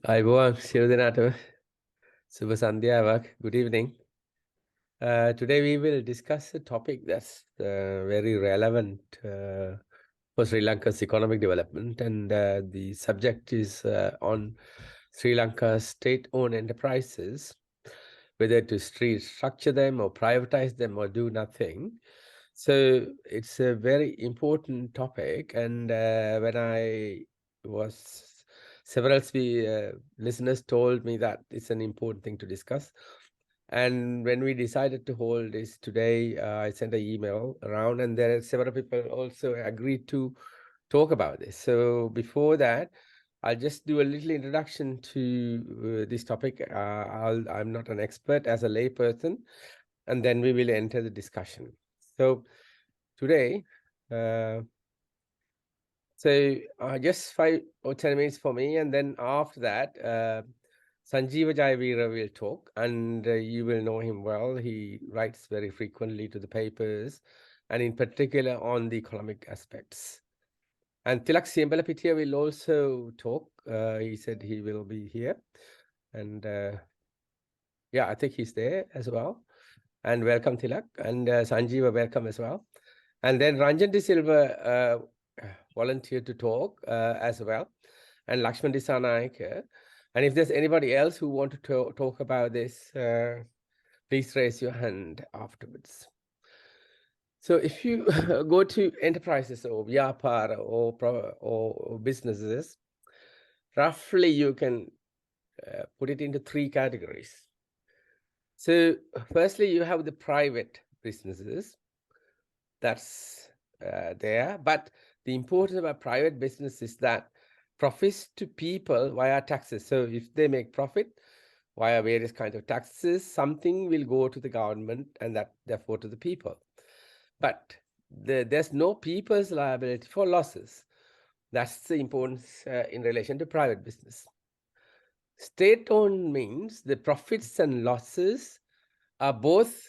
අයිබෝවන් සියලු දෙනාටම සුබ සන්ධ්‍යාවක්. Good evening. Today we will discuss a topic that's very relevant for Sri Lanka's economic development, and the subject is on Sri Lanka's state-owned enterprises, whether to restructure them or privatize them or do nothing. So it's a very important topic, and when I was several listeners told me that it's an important thing to discuss. And when we decided to hold this today, I sent an email around, and there are several people also agreed to talk about this. So before that, I'll just do a little introduction to this topic. I'm not an expert as a layperson, and then we will enter the discussion. So today, just 5 or 10 minutes for me, and then after that, Sanjeeva Jayavira will talk, and you will know him well. He writes very frequently to the papers, and in particular on the economic aspects. And Tilak Siembalapitia will also talk. He said he will be here. And yeah, I think he's there as well. And welcome, Tilak. And Sanjeeva, welcome as well. And then Ranjan De Silva volunteered to talk as well, and Lakshman Disanaike. And if there's anybody else who want to talk about this, please raise your hand afterwards. So if you go to enterprises or vyapara or businesses, roughly you can put it into 3 categories. So firstly, you have the private businesses. That's there. But the importance about private business is that profits to people via taxes. So if they make profit via various kinds of taxes, something will go to the government and that therefore to the people. But there's no people's liability for losses. That's the importance in relation to private business. State-owned means the profits and losses are both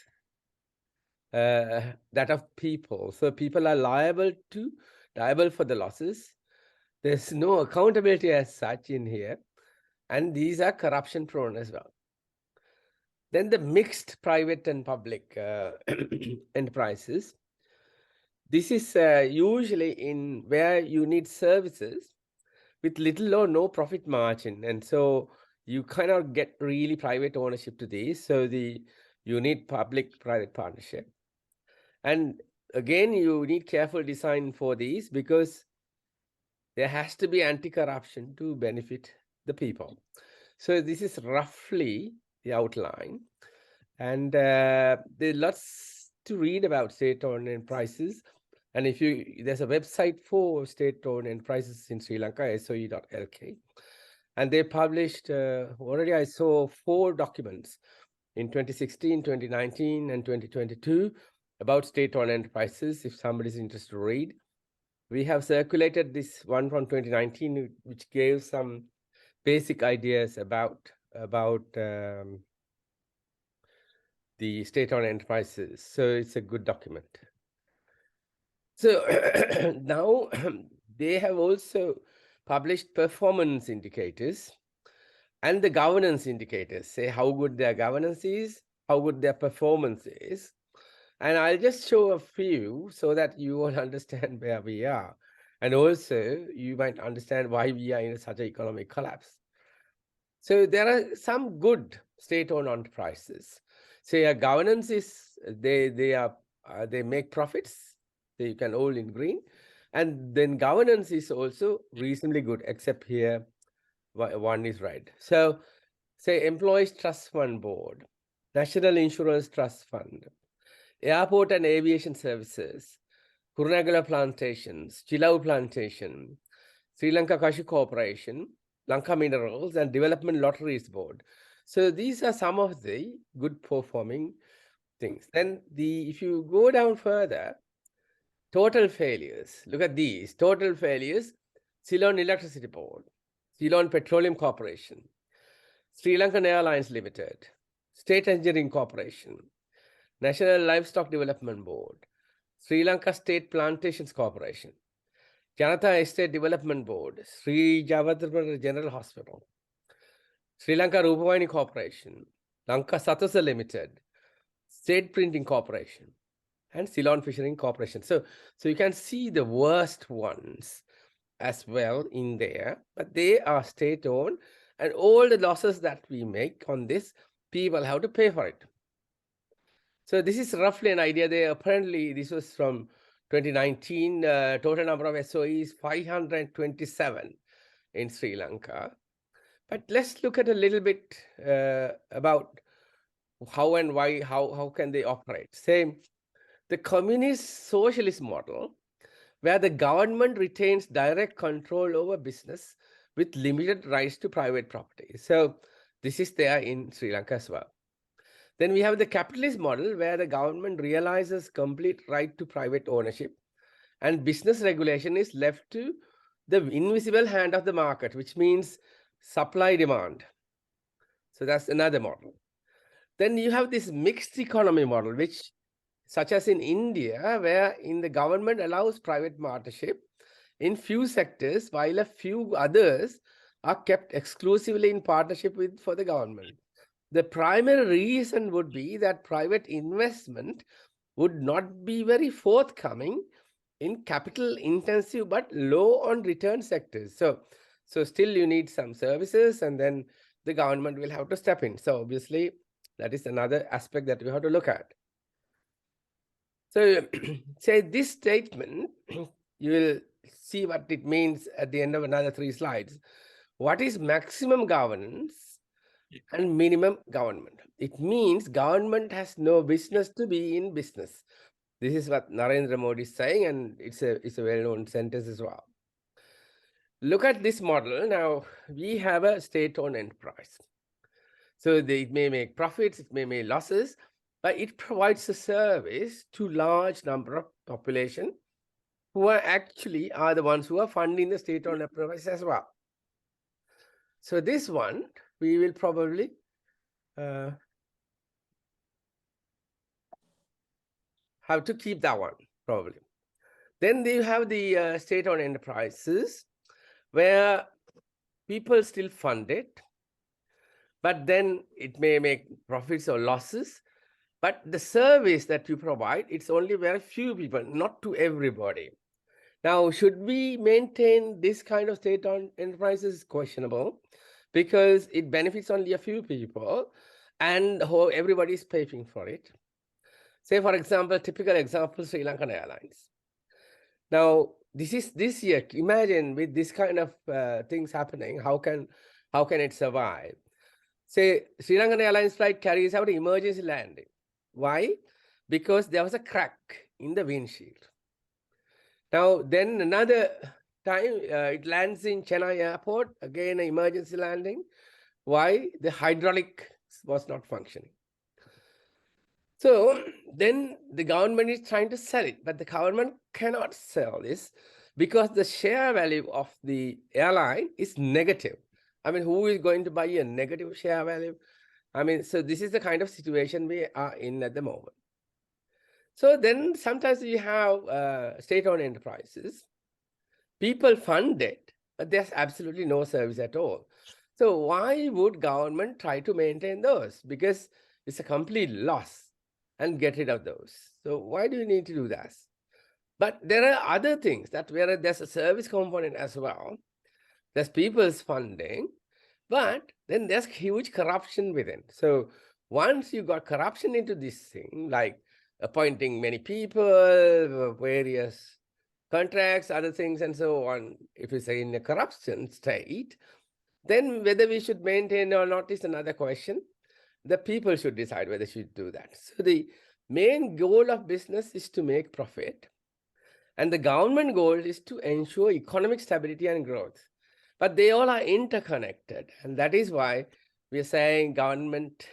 that of people. So people are liable for the losses. There's no accountability as such in here. And these are corruption prone as well. Then the mixed private and public enterprises. This is usually in where you need services with little or no profit margin. And so you cannot get really private ownership to these. So you need public-private partnership. And again, you need careful design for these because there has to be anti-corruption to benefit the people. So this is roughly the outline. And there's lots to read about state-owned enterprises. And there's a website for state-owned enterprises in Sri Lanka, soe.lk. And they published, already I saw 4 documents in 2016, 2019, and 2022 about state-owned enterprises, if somebody's interested to read. We have circulated this one from 2019, which gave some basic ideas about the state-owned enterprises. So it's a good document. So now they have also published performance indicators and the governance indicators, say how good their governance is, how good their performance is. And I'll just show a few so that you will understand where we are. And also you might understand why we are in such an economic collapse. So there are some good state-owned enterprises. So governance is, they make profits, so you can hold in green. And then governance is also reasonably good, except here one is red. So say Employees Trust Fund Board, National Insurance Trust Fund, Airport and Aviation Services, Kurunegala Plantations, Chilau Plantation, Sri Lanka Kashu Corporation, Lanka Minerals, and Development Lotteries Board. So these are some of the good performing things. Then if you go down further, total failures. Look at these. Total failures, Ceylon Electricity Board, Ceylon Petroleum Corporation, Sri Lankan Airlines Limited, State Engineering Corporation, National Livestock Development Board, Sri Lanka State Plantations Corporation, Janata Estate Development Board, Sri Javadhara General Hospital, Sri Lanka Rupavani Corporation, Lanka Satasa Limited, State Printing Corporation, and Ceylon Fishing Corporation. So you can see the worst ones as well in there, but they are state-owned, and all the losses that we make on this, people have to pay for it. So this is roughly an idea there. Apparently, this was from 2019. Total number of SOEs 527 in Sri Lanka. But let's look at a little bit about how and why, how can they operate. Say, the communist socialist model, where the government retains direct control over business with limited rights to private property. So this is there in Sri Lanka as well. Then we have the capitalist model, where the government realizes complete right to private ownership and business regulation is left to the invisible hand of the market, which means supply demand. So that's another model. Then you have this mixed economy model, which, such as in India, where in the government allows private partnership in few sectors, while a few others are kept exclusively in partnership with for the government. The primary reason would be that private investment would not be very forthcoming in capital intensive but low on return sectors. So still you need some services, and then the government will have to step in. So obviously that is another aspect that we have to look at. So say this statement, you will see what it means at the end of another 3 slides. What is maximum governance and minimum government? It means government has no business to be in business. This is what Narendra Modi is saying, and it's a well-known sentence as well. Look at this model. Now, we have a state-owned enterprise. So it may make profits, it may make losses, but it provides a service to large number of population who are the ones who are funding the state-owned enterprise as well. So this one, we will probably have to keep that one, probably. Then you have the state-owned enterprises, where people still fund it, but then it may make profits or losses. But the service that you provide, it's only very few people, not to everybody. Now, should we maintain this kind of state-owned enterprises? Questionable, because it benefits only a few people, and everybody is paying for it. Say, for example, typical example, Sri Lankan Airlines. Now, this year. Imagine with this kind of things happening, how can it survive? Say, Sri Lankan Airlines flight carries out emergency landing. Why? Because there was a crack in the windshield. Now, then another time, it lands in Chennai airport, again an emergency landing. Why? The hydraulic was not functioning. So then the government is trying to sell it, but the government cannot sell this because the share value of the airline is negative. I mean, who is going to buy a negative share value? I mean, so this is the kind of situation we are in at the moment. So then sometimes you have state-owned enterprises. People fund it, but there's absolutely no service at all. So why would government try to maintain those? Because it's a complete loss and get rid of those. So why do you need to do that? But there are other things that where there's a service component as well. There's people's funding, but then there's huge corruption within. So once you got corruption into this thing, like appointing many people, various contracts, other things, and so on, if you say in a corruption state, then whether we should maintain or not is another question. The people should decide whether they should do that. So the main goal of business is to make profit, and the government goal is to ensure economic stability and growth. But they all are interconnected, and that is why we are saying government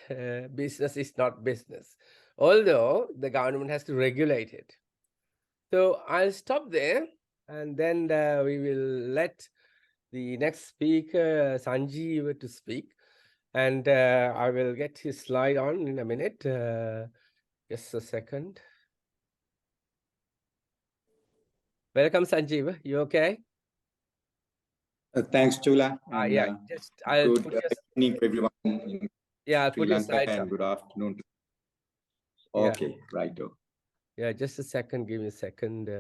business is not business, although the government has to regulate it. So I'll stop there, and then we will let the next speaker, Sanjeev, to speak. And I will get his slide on in a minute. Just a second. Welcome, Sanjeev. You okay? Thanks, Chula, and Yeah, just I'll good put your evening to everyone in I'll Sri put your Lanka, slides up. and good afternoon. Yeah. Okay, right. Yeah, just a second. Give me a second.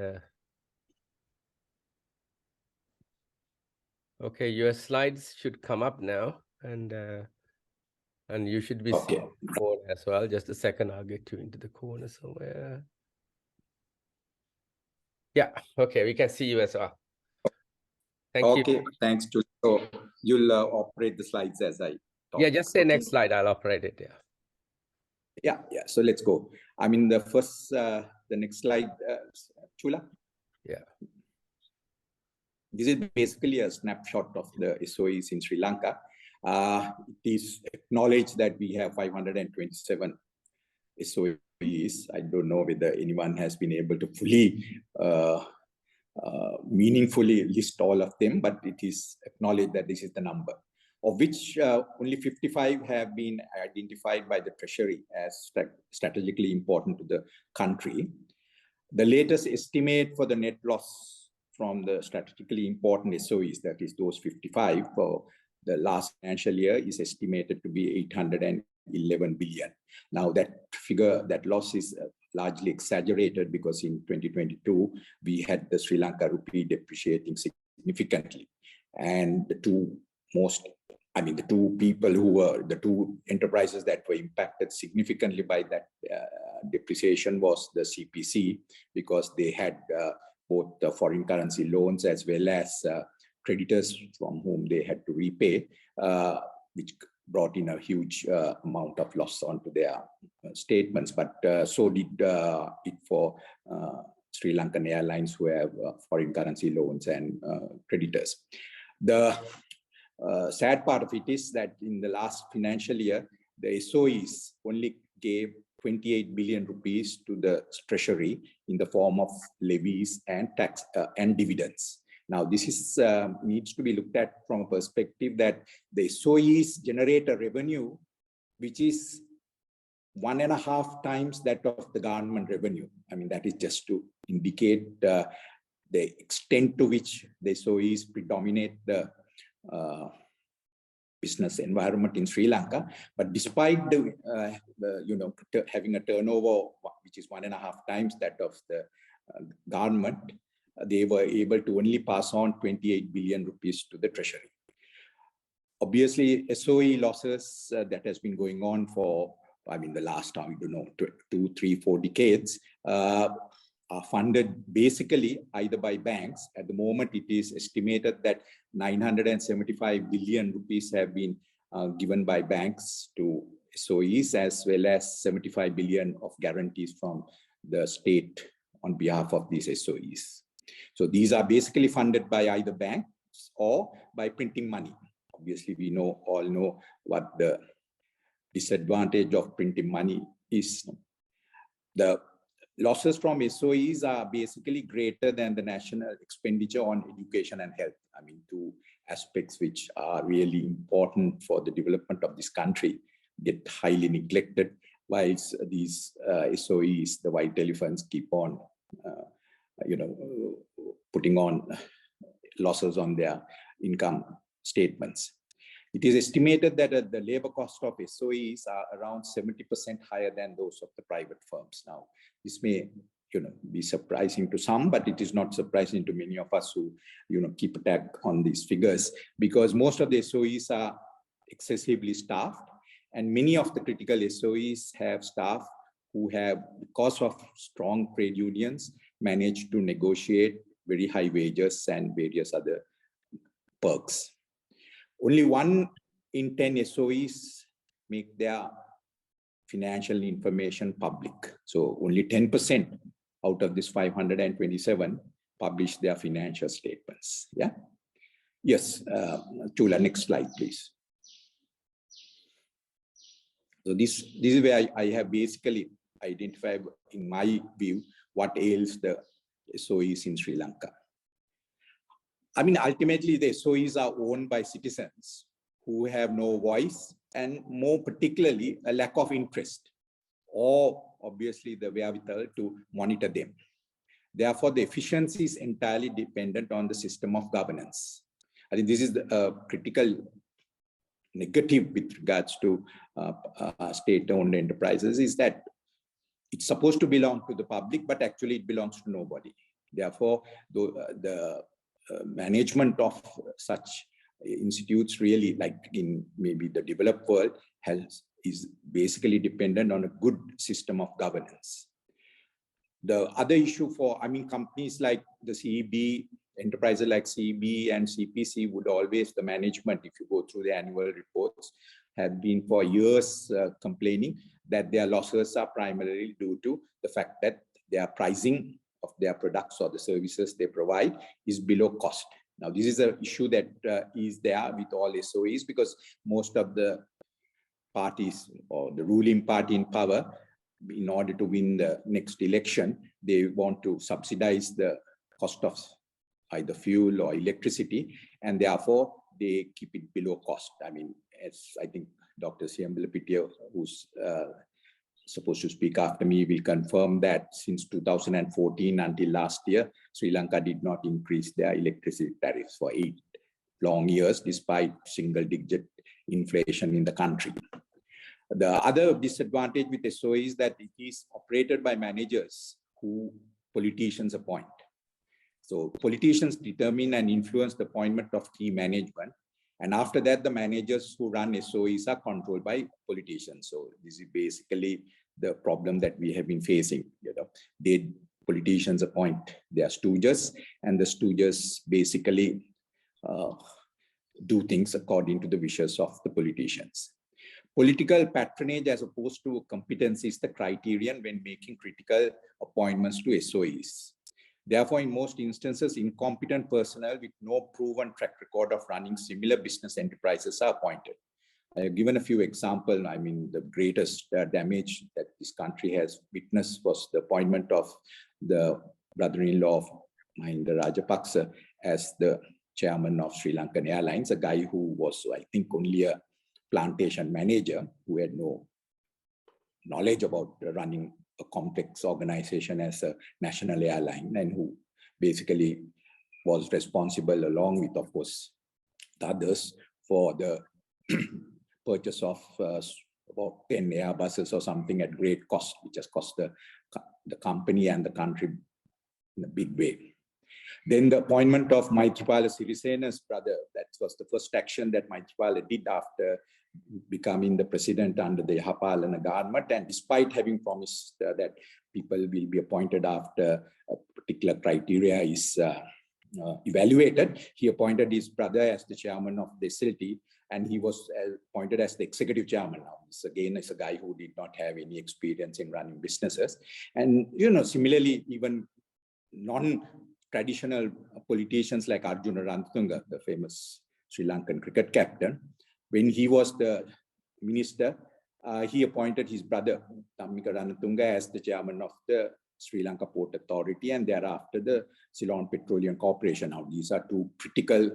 Okay, your slides should come up now, and you should be seeing the corner as well. Just a second. I'll get you into the corner somewhere. Yeah. Okay, we can see you as well. Thank you. Okay, thanks, Chula. So you'll operate the slides as I talk. Yeah, just say next slide. I'll operate it. Yeah. So let's go. I mean, the next slide, Chula. Yeah. This is basically a snapshot of the SOEs in Sri Lanka. It is acknowledged that we have 527 SOEs. I don't know whether anyone has been able to fully meaningfully list all of them, but it is acknowledged that this is the number, of which only 55 have been identified by the Treasury as strategically important to the country. The latest estimate for the net loss from the strategically important SOEs, that is those 55 for the last financial year, is estimated to be 811 billion. Now that figure, that loss is largely exaggerated because in 2022, we had the Sri Lanka rupee depreciating significantly. And the two enterprises that were impacted significantly by that depreciation was the CPC, because they had both the foreign currency loans as well as creditors from whom they had to repay, which brought in a huge amount of loss onto their statements. But so did it for Sri Lankan Airlines, who have foreign currency loans and creditors. The sad part of it is that in the last financial year, the SOEs only gave 28 billion rupees to the Treasury in the form of levies and tax and dividends. Now, this is needs to be looked at from a perspective that the SOEs generate a revenue which is 1.5 times that of the government revenue. I mean, that is just to indicate the extent to which the SOEs predominate the business environment in Sri Lanka. But despite the having a turnover which is 1.5 times that of the government, they were able to only pass on 28 billion rupees to the Treasury. Obviously, SOE losses that has been going on for, the last, 2, 3, 4 decades, are funded basically either by banks. At the moment, it is estimated that 975 billion rupees have been given by banks to SOEs, as well as 75 billion of guarantees from the state on behalf of these SOEs. So these are basically funded by either banks or by printing money. Obviously, we all know what the disadvantage of printing money is. The losses from SOEs are basically greater than the national expenditure on education and health. Two aspects which are really important for the development of this country get highly neglected, whilst these SOEs, the white elephants, keep on, putting on losses on their income statements. It is estimated that the labor cost of SOEs are around 70% higher than those of the private firms. Now, this may be surprising to some, but it is not surprising to many of us who keep a tag on these figures, because most of the SOEs are excessively staffed, and many of the critical SOEs have staff who have, because of strong trade unions, managed to negotiate very high wages and various other perks. Only 1 in 10 SOEs make their financial information public. So only 10% out of this 527 publish their financial statements. Yeah. Yes, Chula, next slide, please. So this is where I have basically identified, in my view, what ails the SOEs in Sri Lanka. Ultimately, the SOEs are owned by citizens who have no voice, and more particularly, a lack of interest, or obviously the wherewithal to monitor them. Therefore, the efficiency is entirely dependent on the system of governance. I think this is the critical negative with regards to state-owned enterprises, is that it's supposed to belong to the public, but actually it belongs to nobody. Therefore, the management of such institutes really, like in maybe the developed world, is basically dependent on a good system of governance. The other issue for, companies like the CEB, enterprises like CEB and CPC would always, the management, if you go through the annual reports, have been for years complaining that their losses are primarily due to the fact that their pricing of their products or the services they provide is below cost. Now, this is an issue that is there with all SOEs, because most of the parties or the ruling party in power, in order to win the next election, they want to subsidize the cost of either fuel or electricity, and therefore they keep it below cost. As I think Dr. Siambalapitiya, who's supposed to speak after me, will confirm that since 2014 until last year, Sri Lanka did not increase their electricity tariffs for 8 long years, despite single-digit inflation in the country. The other disadvantage with SOE is that it is operated by managers who politicians appoint. So politicians determine and influence the appointment of key management. And after that, the managers who run SOEs are controlled by politicians. So this is basically the problem that we have been facing. Politicians appoint their stooges, and the stooges basically do things according to the wishes of the politicians. Political patronage as opposed to competency is the criterion when making critical appointments to SOEs. Therefore, in most instances, incompetent personnel with no proven track record of running similar business enterprises are appointed. I have given a few examples. The greatest damage that this country has witnessed was the appointment of the brother-in-law of Mahinda Rajapaksa as the chairman of Sri Lankan Airlines, a guy who was, I think, only a plantation manager who had no knowledge about running a complex organization as a national airline, and who basically was responsible, along with, of course, the others, for the purchase of about 10 Airbuses or something at great cost, which has cost the company and the country in a big way. Then the appointment of Maithripala Sirisena's brother, that was the first action that Maithripala did after becoming the president under the Yahapalana government. And despite having promised that people will be appointed after a particular criteria is evaluated, he appointed his brother as the chairman of the SLT, and he was appointed as the executive chairman now. This again is a guy who did not have any experience in running businesses. And, similarly, even non-traditional politicians like Arjuna Ranatunga, the famous Sri Lankan cricket captain, when he was the minister, he appointed his brother, Dhammika Ranatunga, as the chairman of the Sri Lanka Port Authority, and thereafter the Ceylon Petroleum Corporation. Now, these are two critical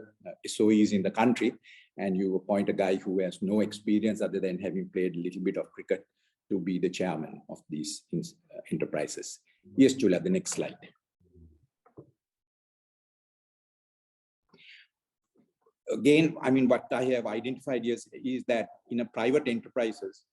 SOEs in the country, and you appoint a guy who has no experience other than having played a little bit of cricket to be the chairman of these enterprises. Yes, Julia, the next slide. Again, what I have identified is that in a private enterprises,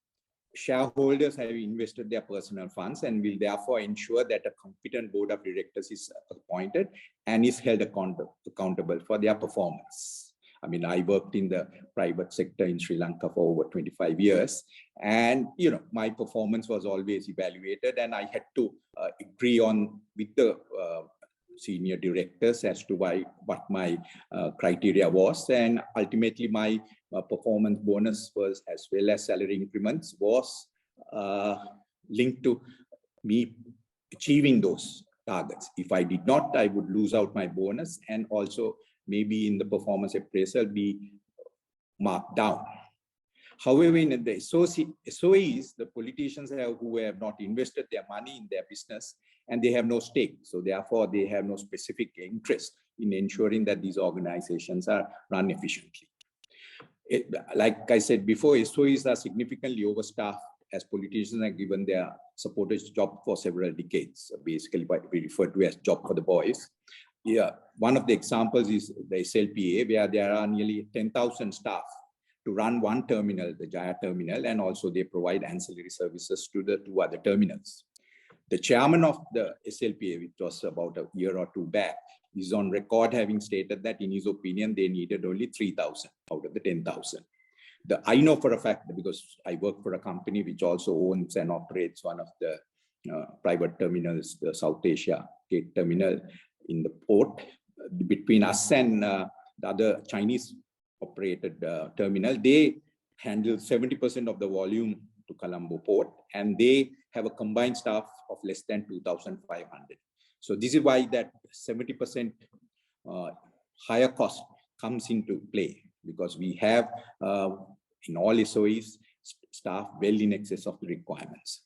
shareholders have invested their personal funds and will therefore ensure that a competent board of directors is appointed and is held accountable for their performance. I worked in the private sector in Sri Lanka for over 25 years, and my performance was always evaluated, and I had to agree with the senior directors as to what my criteria was, and ultimately my performance bonus was, as well as salary increments, was linked to me achieving those targets. If I did not, I would lose out my bonus, and also maybe in the performance appraisal be marked down. However, in the SOEs, the politicians who have not invested their money in their business, and they have no stake. So therefore, they have no specific interest in ensuring that these organizations are run efficiently. Like I said before, SOEs are significantly overstaffed as politicians have given their supporters job for several decades, basically what we refer to as job for the boys. Yeah, one of the examples is the SLPA, where there are nearly 10,000 staff to run one terminal, the Jaya terminal, and also they provide ancillary services to the two other terminals. The chairman of the SLPA, which was about a year or two back, is on record having stated that in his opinion, they needed only 3,000 out of the 10,000. I know for a fact, because I work for a company which also owns and operates one of the private terminals, the South Asia Gate Terminal in the port. Between us and the other Chinese operated terminal, they handle 70% of the volume to Colombo port, and they have a combined staff of less than 2,500. So this is why that 70% higher cost comes into play, because we have in all SOEs staff well in excess of the requirements.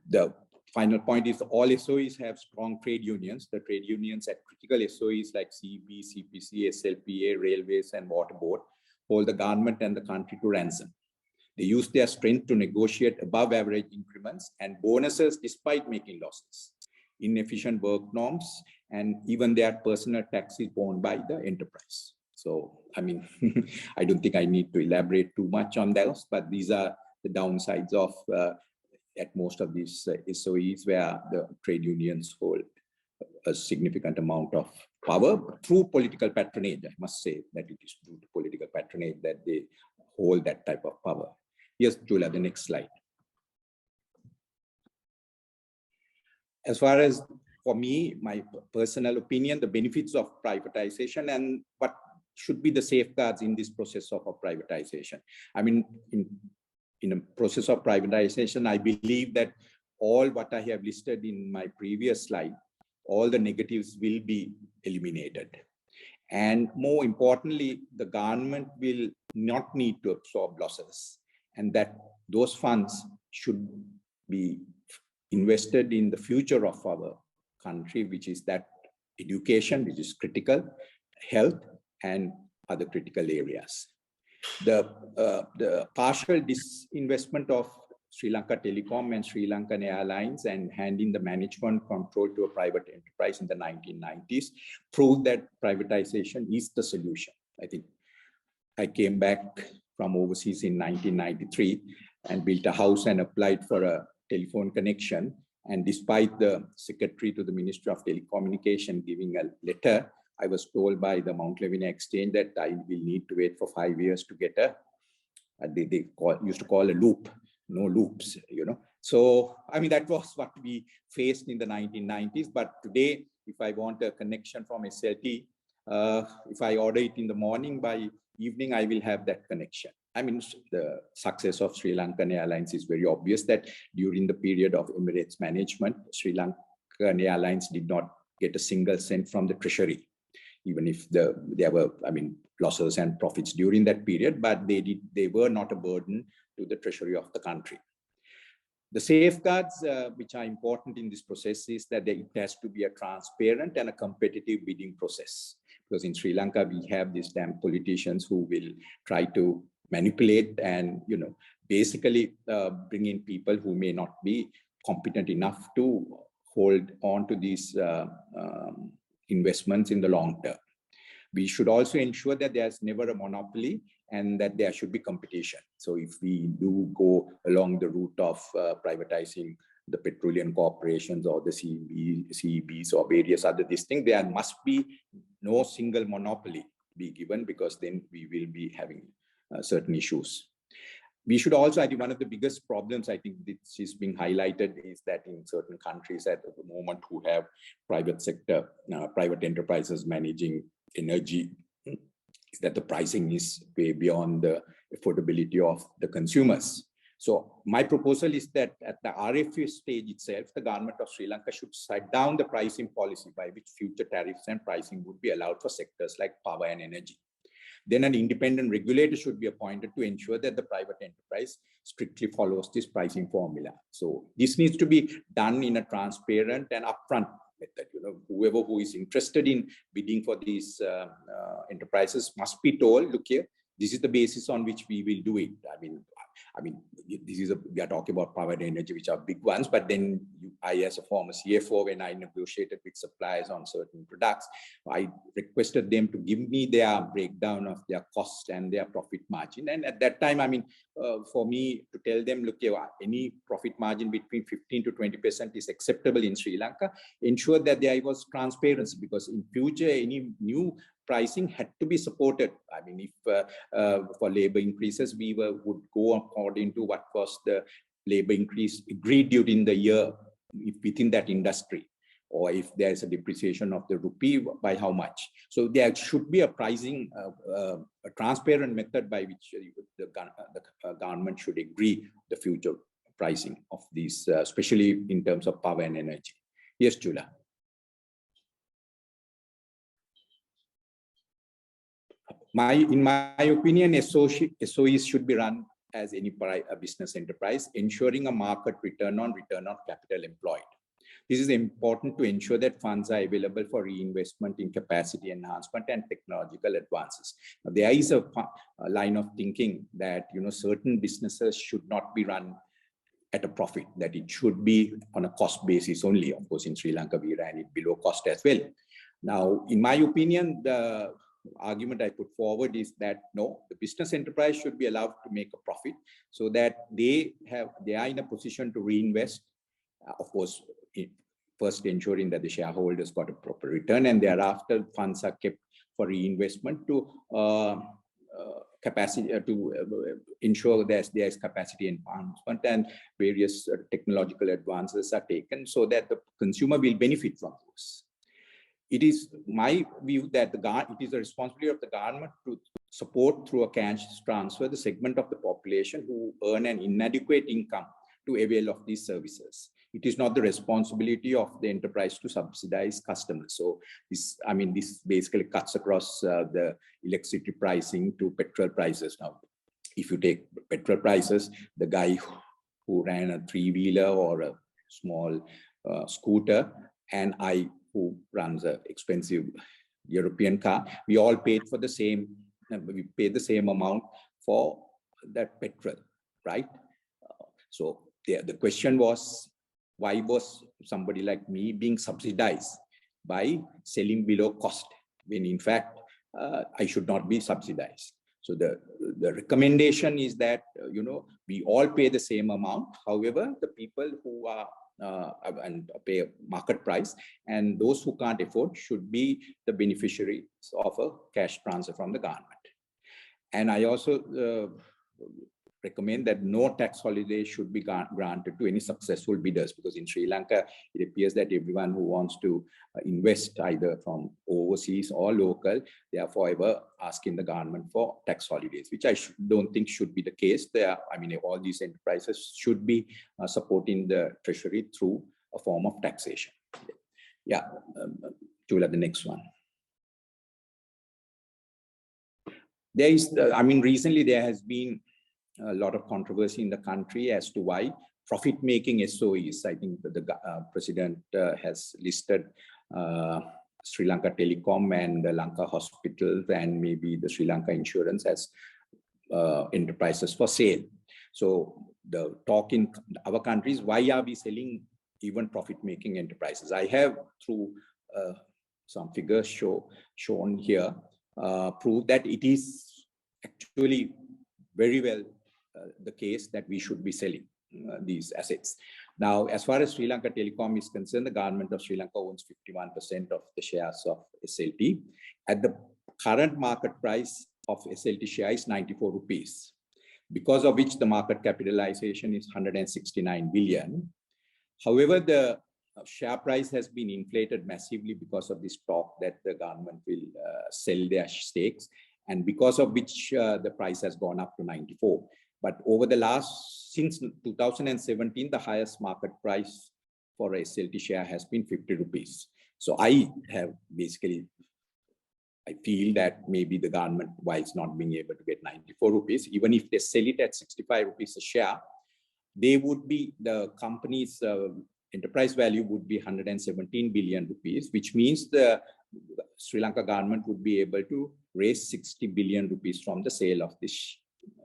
The final point is all SOEs have strong trade unions. The trade unions at critical SOEs like CB, CPC, SLPA, railways, and water board hold the government and the country to ransom. They use their strength to negotiate above average increments and bonuses despite making losses, inefficient work norms, and even their personal tax is borne by the enterprise. So, I mean, I don't think I need to elaborate too much on those, but these are the downsides of at most of these SOEs where the trade unions hold a significant amount of power through political patronage. I must say that it is through political patronage that they hold that type of power. Yes, Julia, the next slide. As far as, for me, my personal opinion, the benefits of privatization and what should be the safeguards in this process of privatization. I mean, in a process of privatization, I believe that all what I have listed in my previous slide, all the negatives will be eliminated. And more importantly, the government will not need to absorb losses, and that those funds should be invested in the future of our country, which is that education, which is critical, health, and other critical areas. The partial disinvestment of Sri Lanka Telecom and Sri Lankan Airlines and handing the management control to a private enterprise in the 1990s proved that privatization is the solution. I think I came back from overseas in 1993 and built a house and applied for a telephone connection. And despite the secretary to the Ministry of Telecommunication giving a letter, I was told by the Mount Levina Exchange that I will need to wait for 5 years to get a, they used to call a loop, no loops, you know. So, I mean, that was what we faced in the 1990s. But today, if I want a connection from SLT, if I order it in the morning, by evening, I will have that connection. I mean, the success of Sri Lankan Airlines is very obvious that during the period of Emirates management, Sri Lankan Airlines did not get a single cent from the treasury, even if there were, I mean, losses and profits during that period, but they were not a burden to the treasury of the country. The safeguards which are important in this process is that it has to be a transparent and a competitive bidding process. Because in Sri Lanka, we have these damn politicians who will try to manipulate and, you know, basically bring in people who may not be competent enough to hold on to these investments in the long term. We should also ensure that there's never a monopoly and that there should be competition. So if we do go along the route of privatizing the petroleum corporations or the CEBs or various other these things, there must be no single monopoly be given, because then we will be having certain issues. We should also, I think one of the biggest problems I think this is being highlighted is that in certain countries at the moment who have private sector, private enterprises managing energy, is that the pricing is way beyond the affordability of the consumers. So my proposal is that at the RFA stage itself, the government of Sri Lanka should set down the pricing policy by which future tariffs and pricing would be allowed for sectors like power and energy. Then an independent regulator should be appointed to ensure that the private enterprise strictly follows this pricing formula. So this needs to be done in a transparent and upfront method. You know, whoever who is interested in bidding for these enterprises must be told, look here, this is the basis on which we will do it. I mean, I mean, we are talking about power and energy, which are big ones, but then I, as a former CFO, when I negotiated with suppliers on certain products, I requested them to give me their breakdown of their cost and their profit margin. And at that time, I mean, for me to tell them, look, any profit margin between 15 to 20% is acceptable in Sri Lanka, ensure that there was transparency, because in future, any new pricing had to be supported. I mean, if for labor increases, we would go according to what was the labor increase agreed during the year within that industry, or if there's a depreciation of the rupee, by how much. So there should be a pricing, a transparent method by which the government should agree the future pricing of these, especially in terms of power and energy. Yes, Chula. In my opinion, SOEs should be run as any business enterprise, ensuring a market return on capital employed. This is important to ensure that funds are available for reinvestment in capacity enhancement and technological advances. Now, there is a line of thinking that certain businesses should not be run at a profit, that it should be on a cost basis only. Of course, in Sri Lanka, we ran it below cost as well. Now, in my opinion, the argument I put forward is that no, the business enterprise should be allowed to make a profit so that they are in a position to reinvest. Of course, first ensuring that the shareholders got a proper return, and thereafter funds are kept for reinvestment to capacity to ensure that there is capacity enhancement and various technological advances are taken so that the consumer will benefit from those. It is my view that it is the responsibility of the government to support through a cash transfer the segment of the population who earn an inadequate income to avail of these services. It is not the responsibility of the enterprise to subsidize customers. So this basically cuts across the electricity pricing to petrol prices. Now, if you take petrol prices, the guy who ran a three-wheeler or a small scooter, and I who runs an expensive European car, we all paid for the same, we paid the same amount for that petrol, right? So the question was, why was somebody like me being subsidized by selling below cost, when in fact, I should not be subsidized? So the recommendation is that, we all pay the same amount. However, the people who are and pay a market price, and those who can't afford should be the beneficiaries of a cash transfer from the government. And I also recommend that no tax holiday should be granted to any successful bidders, because in Sri Lanka, it appears that everyone who wants to invest either from overseas or local, they are forever asking the government for tax holidays, which I don't think should be the case. All these enterprises should be supporting the treasury through a form of taxation. Yeah, Chula, the next one. There is, recently there has been a lot of controversy in the country as to why profit-making SOEs, I think the president has listed Sri Lanka Telecom and the Lanka Hospitals and maybe the Sri Lanka Insurance as enterprises for sale. So the talk in our countries, why are we selling even profit-making enterprises? I have, through some figures shown here, proved that it is actually very well the case that we should be selling these assets. Now, as far as Sri Lanka Telecom is concerned, the government of Sri Lanka owns 51% of the shares of SLT. At the current market price of SLT share is 94 rupees, because of which the market capitalization is 169 billion. However, the share price has been inflated massively because of this talk that the government will sell their stakes, and because of which the price has gone up to 94. But over the since 2017, the highest market price for a SLT share has been 50 rupees. So I feel that maybe the government, while it's not being able to get 94 rupees, even if they sell it at 65 rupees a share, they would be, the company's enterprise value would be 117 billion rupees, which means the Sri Lanka government would be able to raise 60 billion rupees from the sale of this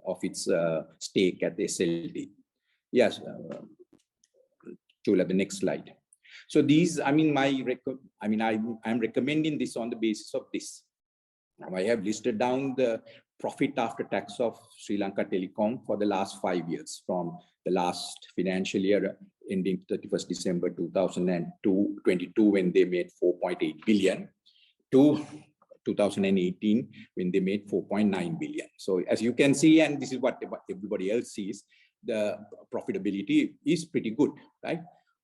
of its stake at SLT. Yes, Chula, the next slide. So these, I mean, I'm recommending this on the basis of this. Now I have listed down the profit after tax of Sri Lanka Telecom for the last 5 years, from the last financial year ending 31st December 2022, when they made 4.8 billion, to 2018 when they made 4.9 billion. So as you can see, and this is what everybody else sees, the profitability is pretty good, right?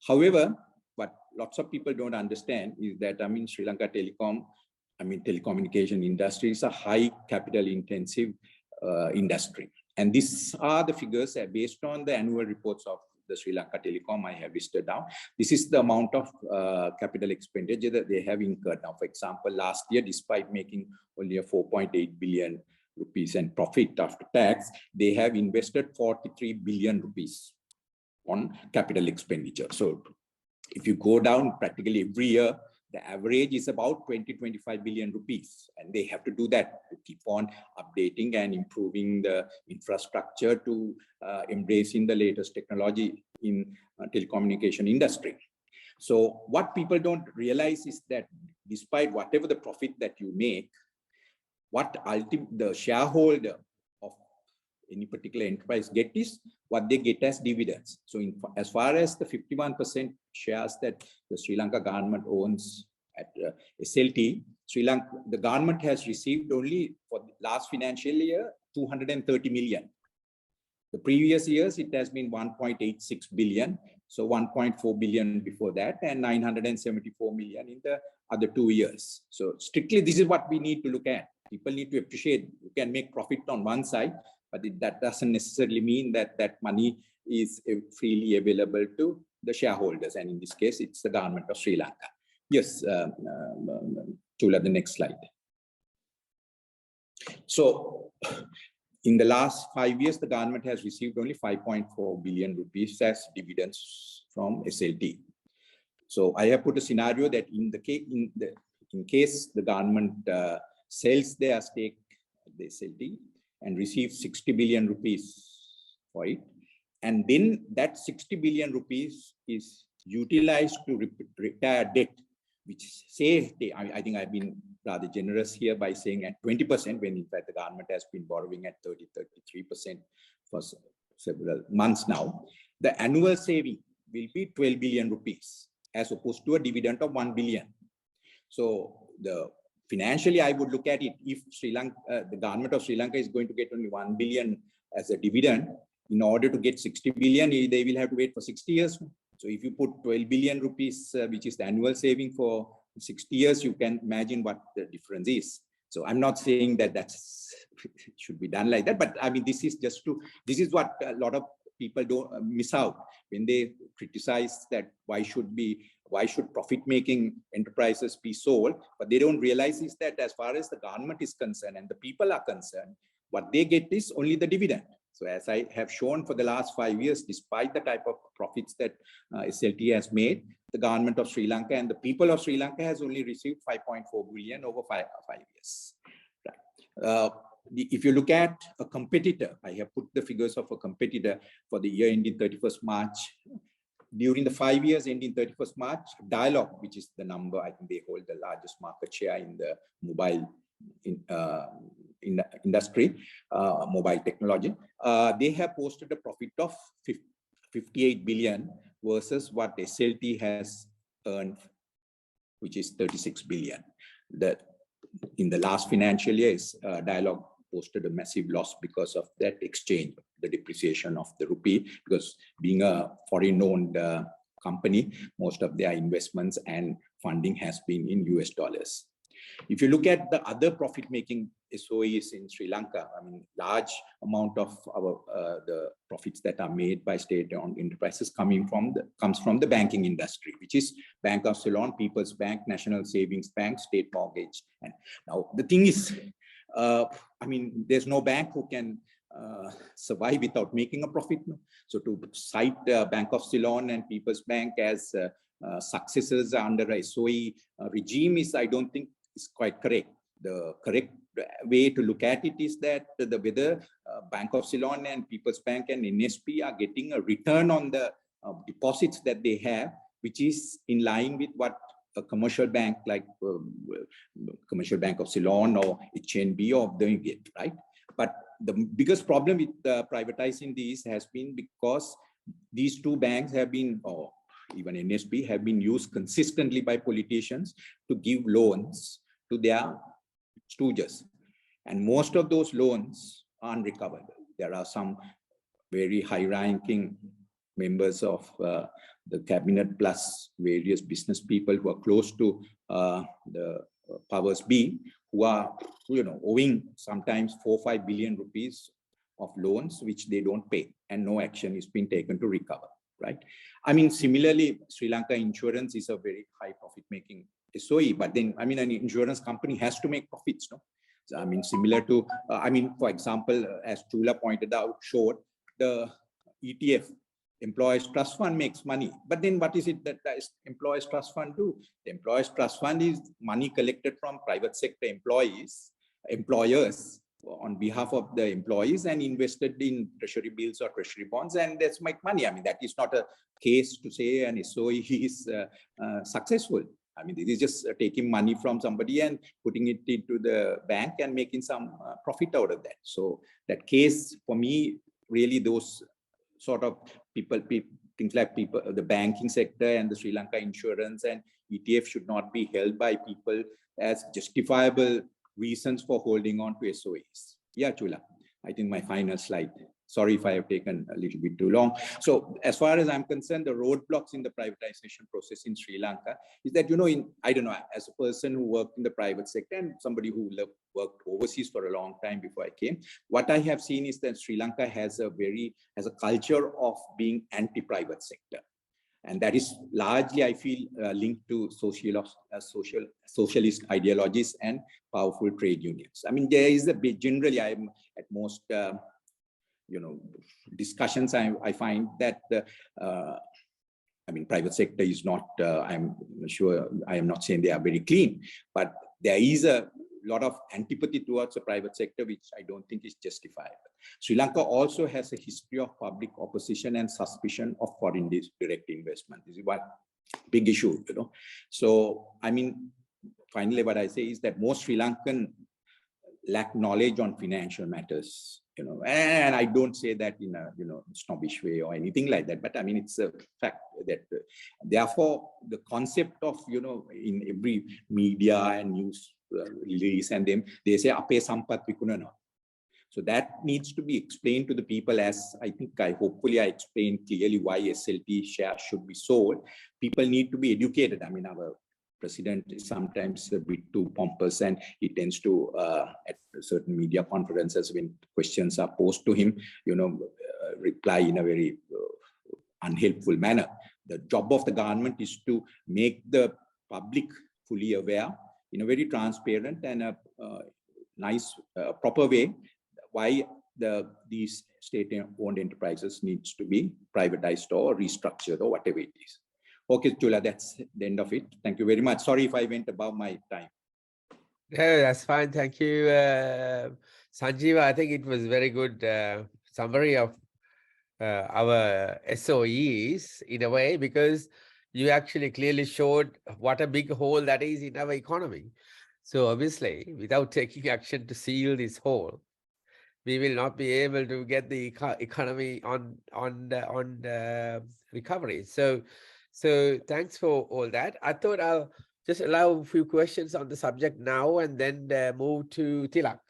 However, what lots of people don't understand is that, I mean, Sri Lanka Telecom, I mean, telecommunication industry is a high capital intensive industry. And these are the figures based on the annual reports of the Sri Lanka Telecom I have listed down. This is the amount of capital expenditure that they have incurred. Now, for example, last year, despite making only a 4.8 billion rupees and profit after tax, they have invested 43 billion rupees on capital expenditure. So if you go down practically every year, the average is about 20-25 billion rupees. And they have to do that to keep on updating and improving the infrastructure to embracing the latest technology in telecommunication industry. So what people don't realize is that despite whatever the profit that you make, what the shareholder of any particular enterprise get is what they get as dividends. So as far as the 51% shares that the Sri Lanka government owns at SLT, the government has received only for the last financial year 230 million. The previous years, it has been 1.86 billion. So 1.4 billion before that, and 974 million in the other 2 years. So strictly, this is what we need to look at. People need to appreciate you can make profit on one side, but that doesn't necessarily mean that that money is freely available to the shareholders. And in this case, it's the government of Sri Lanka. Yes, Chula, the next slide. So in the last 5 years, the government has received only 5.4 billion rupees as dividends from SLT. So I have put a scenario that in case the government sells their stake at the SLT and receives 60 billion rupees for it, and then that 60 billion rupees is utilized to retire debt, which say, I think I've been rather generous here by saying at 20%, when in fact the government has been borrowing at 33% for several months now. The annual saving will be 12 billion rupees as opposed to a dividend of 1 billion. So financially, I would look at it, if Sri Lanka, the government of Sri Lanka is going to get only 1 billion as a dividend, in order to get 60 billion, they will have to wait for 60 years. So if you put 12 billion rupees, which is the annual saving for 60 years, you can imagine what the difference is. So I'm not saying that that's should be done like that, but I mean, this is what a lot of people don't miss out when they criticize that why should profit-making enterprises be sold, but they don't realize is that as far as the government is concerned and the people are concerned, what they get is only the dividend. So as I have shown for the last 5 years, despite the type of profits that SLT has made, the government of Sri Lanka and the people of Sri Lanka has only received 5.4 billion over five years. Right. If you look at a competitor, I have put the figures of a competitor for the year ending 31st March. During the 5 years ending 31st March, Dialog, which is the number, I think they hold the largest market share in the mobile industry, mobile technology, they have posted a profit of 58 billion versus what SLT has earned, which is 36 billion. In the last financial year, Dialog posted a massive loss because of that exchange, the depreciation of the rupee, because being a foreign-owned company, most of their investments and funding has been in US dollars. If you look at the other profit-making SOEs in Sri Lanka, I mean, large amount of the profits that are made by state-owned enterprises comes from the banking industry, which is Bank of Ceylon, People's Bank, National Savings Bank, State Mortgage. And now the thing is, I mean, there's no bank who can survive without making a profit. So to cite Bank of Ceylon and People's Bank as successors under a SOE regime is, I don't think, is quite correct. the correct way to look at it is that whether Bank of Ceylon and People's Bank and NSP are getting a return on the deposits that they have, which is in line with what a commercial bank like Commercial Bank of Ceylon or HNB or doing it, right? But the biggest problem with privatizing these has been because these two banks have been, or even NSB, have been used consistently by politicians to give loans to their stooges. And most of those loans are unrecoverable. There are some very high-ranking members of the cabinet plus various business people who are close to the powers be, who are, owing sometimes 4 or 5 billion rupees of loans which they don't pay, and no action is being taken to recover, right? I mean, similarly, Sri Lanka Insurance is a very high profit-making SOE, but then, I mean, an insurance company has to make profits, no? So, I mean, similar to, for example, as Chula pointed out, showed the ETF, Employees Trust Fund, makes money. But then what is it that the Employees Trust Fund do? The Employees Trust Fund is money collected from private sector employers on behalf of the employees and invested in treasury bills or treasury bonds, and that's make money. I mean, that is not a case to say an SOE is successful. I mean, this is just taking money from somebody and putting it into the bank and making some profit out of that. So that case, for me, really those sort of things like the banking sector and the Sri Lanka Insurance and ETF should not be held by people as justifiable reasons for holding on to SOEs. Yeah, Chula, I think my final slide. Sorry if I have taken a little bit too long. So as far as I'm concerned, the roadblocks in the privatization process in Sri Lanka is that, I don't know, as a person who worked in the private sector and somebody who worked overseas for a long time before I came, what I have seen is that Sri Lanka has a culture of being anti-private sector. And that is largely, I feel, linked to socialist ideologies and powerful trade unions. I mean, there is generally, I'm at most, discussions, I find that, private sector is not, I'm sure, I am not saying they are very clean, but there is a lot of antipathy towards the private sector, which I don't think is justifiable. Sri Lanka also has a history of public opposition and suspicion of foreign direct investment. This is one big issue, So, finally, what I say is that most Sri Lankan lack knowledge on financial matters, and I don't say that in a, snobbish way or anything like that, but I mean, it's a fact that therefore the concept of, in every media and news release and they say, ape sampat vikunana. So that needs to be explained to the people, as hopefully I explained clearly why SLT shares should be sold. People need to be educated. I mean, our president is sometimes a bit too pompous, and he tends to, at certain media conferences, when questions are posed to him, reply in a very unhelpful manner. The job of the government is to make the public fully aware in a very transparent and a nice, proper way why these state-owned enterprises needs to be privatized or restructured or whatever it is. Okay, Chula, that's the end of it. Thank you very much. Sorry if I went above my time. No, that's fine. Thank you, Sanjeeva. I think it was very good summary of our SOEs in a way, because you actually clearly showed what a big hole that is in our economy. So obviously, without taking action to seal this hole, we will not be able to get the economy on recovery. So thanks for all that. I thought I'll just allow a few questions on the subject now and then move to Tilak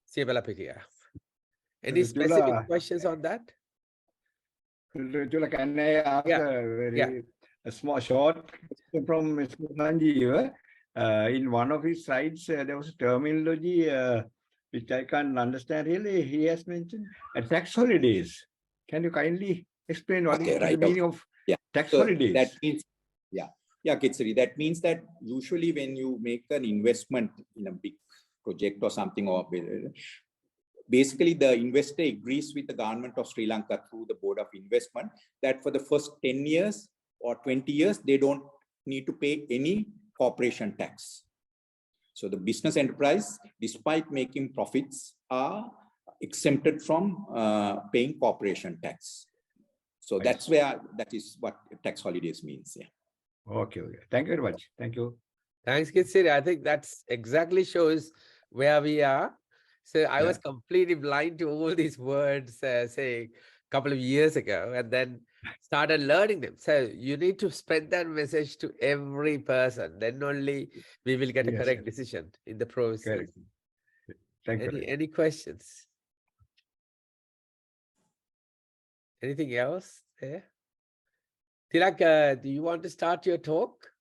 Siebalapitia. Any specific questions on that? Jula, can I ask a small short question from Mr. Sanjeev? In one of his slides, there was a terminology which I can't understand really. He has mentioned tax holidays. Can you kindly explain what is the meaning of tax holidays? That means, Kitsari, that means that usually when you make an investment in a big project or something, or basically the investor agrees with the government of Sri Lanka through the Board of Investment that for the first 10 years or 20 years, they don't need to pay any corporation tax. So the business enterprise, despite making profits, are exempted from paying corporation tax. So that's where, that is what tax holidays means. Yeah. Okay. Thank you very much. Thank you. Thanks, Kitsiri. I think that's exactly shows where we are. So I was completely blind to all these words, say a couple of years ago, and then started learning them. So you need to spread that message to every person. Then only we will get a correct decision in the process. Correct. Thank you. Any questions? Anything else there? Tilak, do you want to start your talk?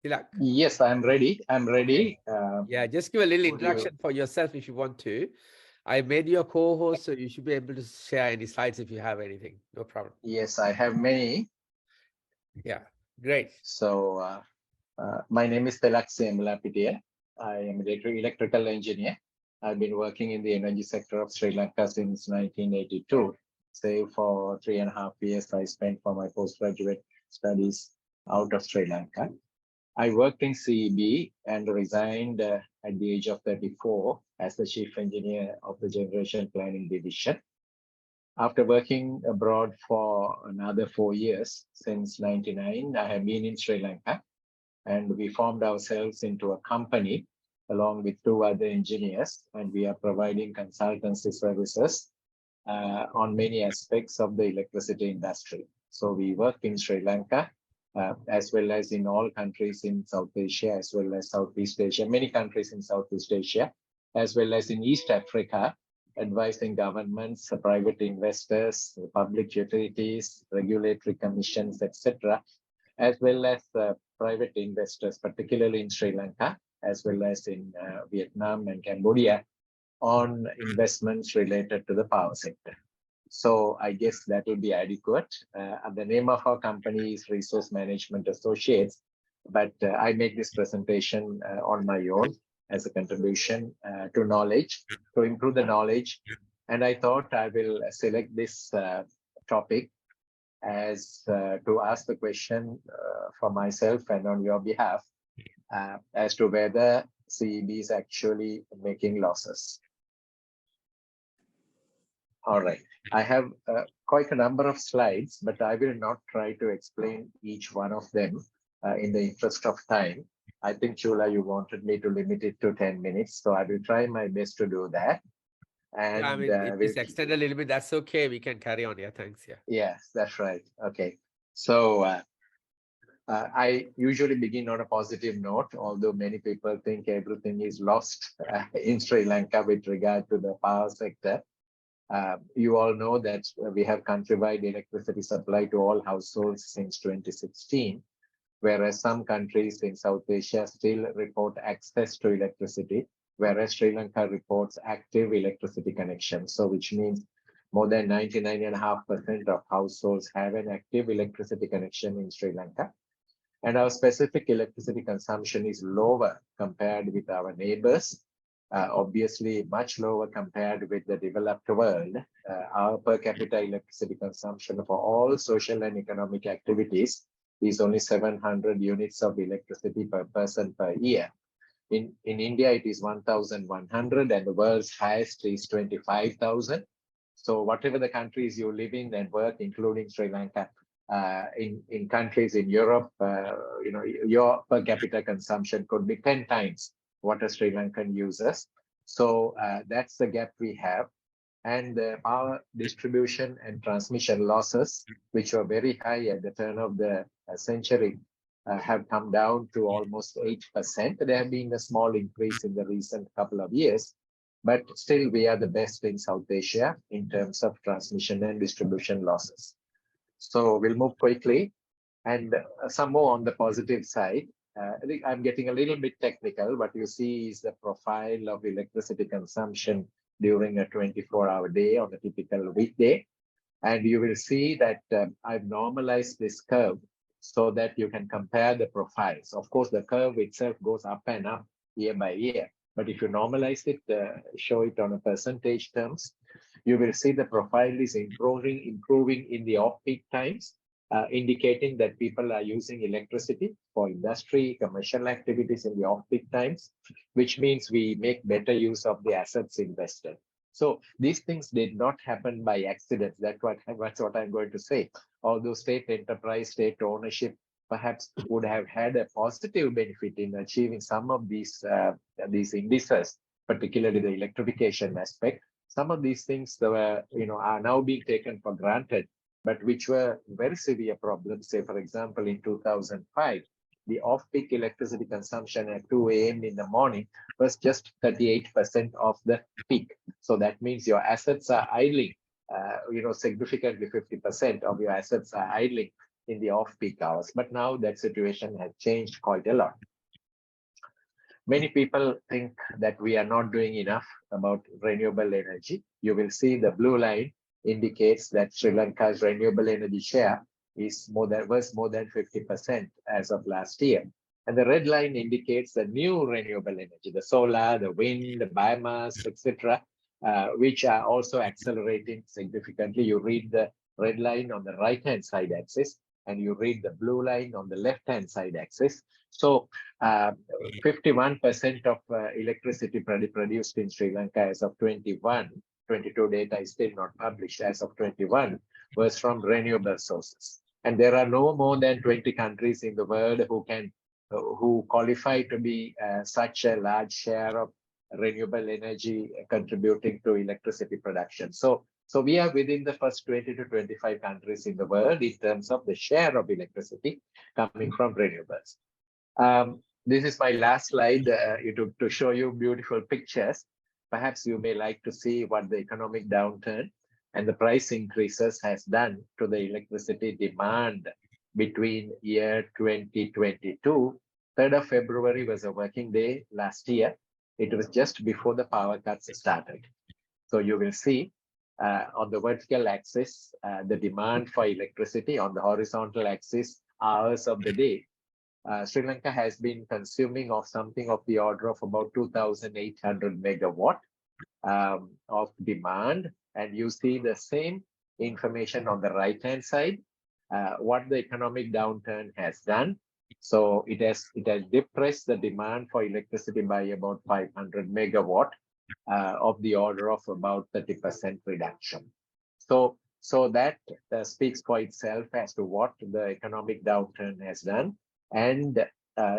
Tilak. Yes, I'm ready. I'm ready. Yeah, just give a little introduction for yourself if you want to. I made you a co-host, so you should be able to share any slides if you have anything. No problem. Yes, I have many. Yeah, great. So my name is Telak Semlapitia. I am an electrical engineer. I've been working in the energy sector of Sri Lanka since 1982. Say for 3.5 years, I spent for my postgraduate studies out of Sri Lanka. I worked in CEB and resigned at the age of 34 as the chief engineer of the generation planning division. After working abroad for another 4 years, since 99, I have been in Sri Lanka, and we formed ourselves into a company along with 2 other engineers, and we are providing consultancy services on many aspects of the electricity industry. So we work in Sri Lanka, as well as in all countries in South Asia, as well as Southeast Asia, many countries in Southeast Asia, as well as in East Africa, advising governments, private investors, public utilities, regulatory commissions, etc., as well as private investors, particularly in Sri Lanka, as well as in Vietnam and Cambodia, on investments related to the power sector. So I guess that will be adequate. The name of our company is Resource Management Associates, but I make this presentation on my own as a contribution to knowledge, to improve the knowledge. And I thought I will select this topic as to ask the question for myself and on your behalf as to whether CEB is actually making losses. All right. I have quite a number of slides, but I will not try to explain each one of them in the interest of time. I think, Chula, you wanted me to limit it to 10 minutes, so I will try my best to do that. And yeah, I mean, if it's extended a little bit, that's okay. We can carry on. Yeah, thanks. Yeah. Yes, that's right. Okay. So I usually begin on a positive note, although many people think everything is lost in Sri Lanka with regard to the power sector. You all know that we have countrywide electricity supply to all households since 2016, whereas some countries in South Asia still report access to electricity, whereas Sri Lanka reports active electricity connection. So which means more than 99.5% of households have an active electricity connection in Sri Lanka. And our specific electricity consumption is lower compared with our neighbors. Obviously much lower compared with the developed world. Our per capita electricity consumption for all social and economic activities is only 700 units of electricity per person per year. In India, it is 1,100 and the world's highest is 25,000. So whatever the countries you live in and work, including Sri Lanka, in countries in Europe, your per capita consumption could be 10 times what a Sri Lankan uses. So that's the gap we have. And the power distribution and transmission losses, which were very high at the turn of the century, have come down to almost 8%. There have been a small increase in the recent couple of years, but still we are the best in South Asia in terms of transmission and distribution losses. So we'll move quickly. And some more on the positive side. I think I'm getting a little bit technical. What you see is the profile of electricity consumption during a 24-hour day on a typical weekday. And you will see that I've normalized this curve so that you can compare the profiles. Of course, the curve itself goes up and up year by year. But if you normalize it, show it on a percentage terms, you will see the profile is improving in the off-peak times indicating that people are using electricity for industry, commercial activities in the off-peak times, which means we make better use of the assets invested. So these things did not happen by accident. That's what I'm going to say. Although state enterprise, state ownership perhaps would have had a positive benefit in achieving some of these indices, particularly the electrification aspect. Some of these things were, are now being taken for granted, but which were very severe problems. Say, for example, in 2005, the off-peak electricity consumption at 2 a.m. in the morning was just 38% of the peak. So that means your assets are idling, significantly 50% of your assets are idling in the off-peak hours. But now that situation has changed quite a lot. Many people think that we are not doing enough about renewable energy. You will see the blue line indicates that Sri Lanka's renewable energy share was more than 50% as of last year. And the red line indicates the new renewable energy, the solar, the wind, the biomass, etc., which are also accelerating significantly. You read the red line on the right-hand side axis, and you read the blue line on the left-hand side axis. So 51% of electricity produced in Sri Lanka as of 22 data is still not published, as of 21, was from renewable sources. And there are no more than 20 countries in the world who qualify to be such a large share of renewable energy contributing to electricity production. So we are within the first 20 to 25 countries in the world in terms of the share of electricity coming from renewables. This is my last slide to show you beautiful pictures. Perhaps you may like to see what the economic downturn and the price increases has done to the electricity demand between year 2022. 3rd of February was a working day last year. It was just before the power cuts started. So you will see on the vertical axis, the demand for electricity, on the horizontal axis, hours of the day. Sri Lanka has been consuming of something of the order of about 2,800 megawatt of demand. And you see the same information on the right-hand side, what the economic downturn has done. So it has depressed the demand for electricity by about 500 megawatt of the order of about 30% reduction. So that speaks for itself as to what the economic downturn has done. And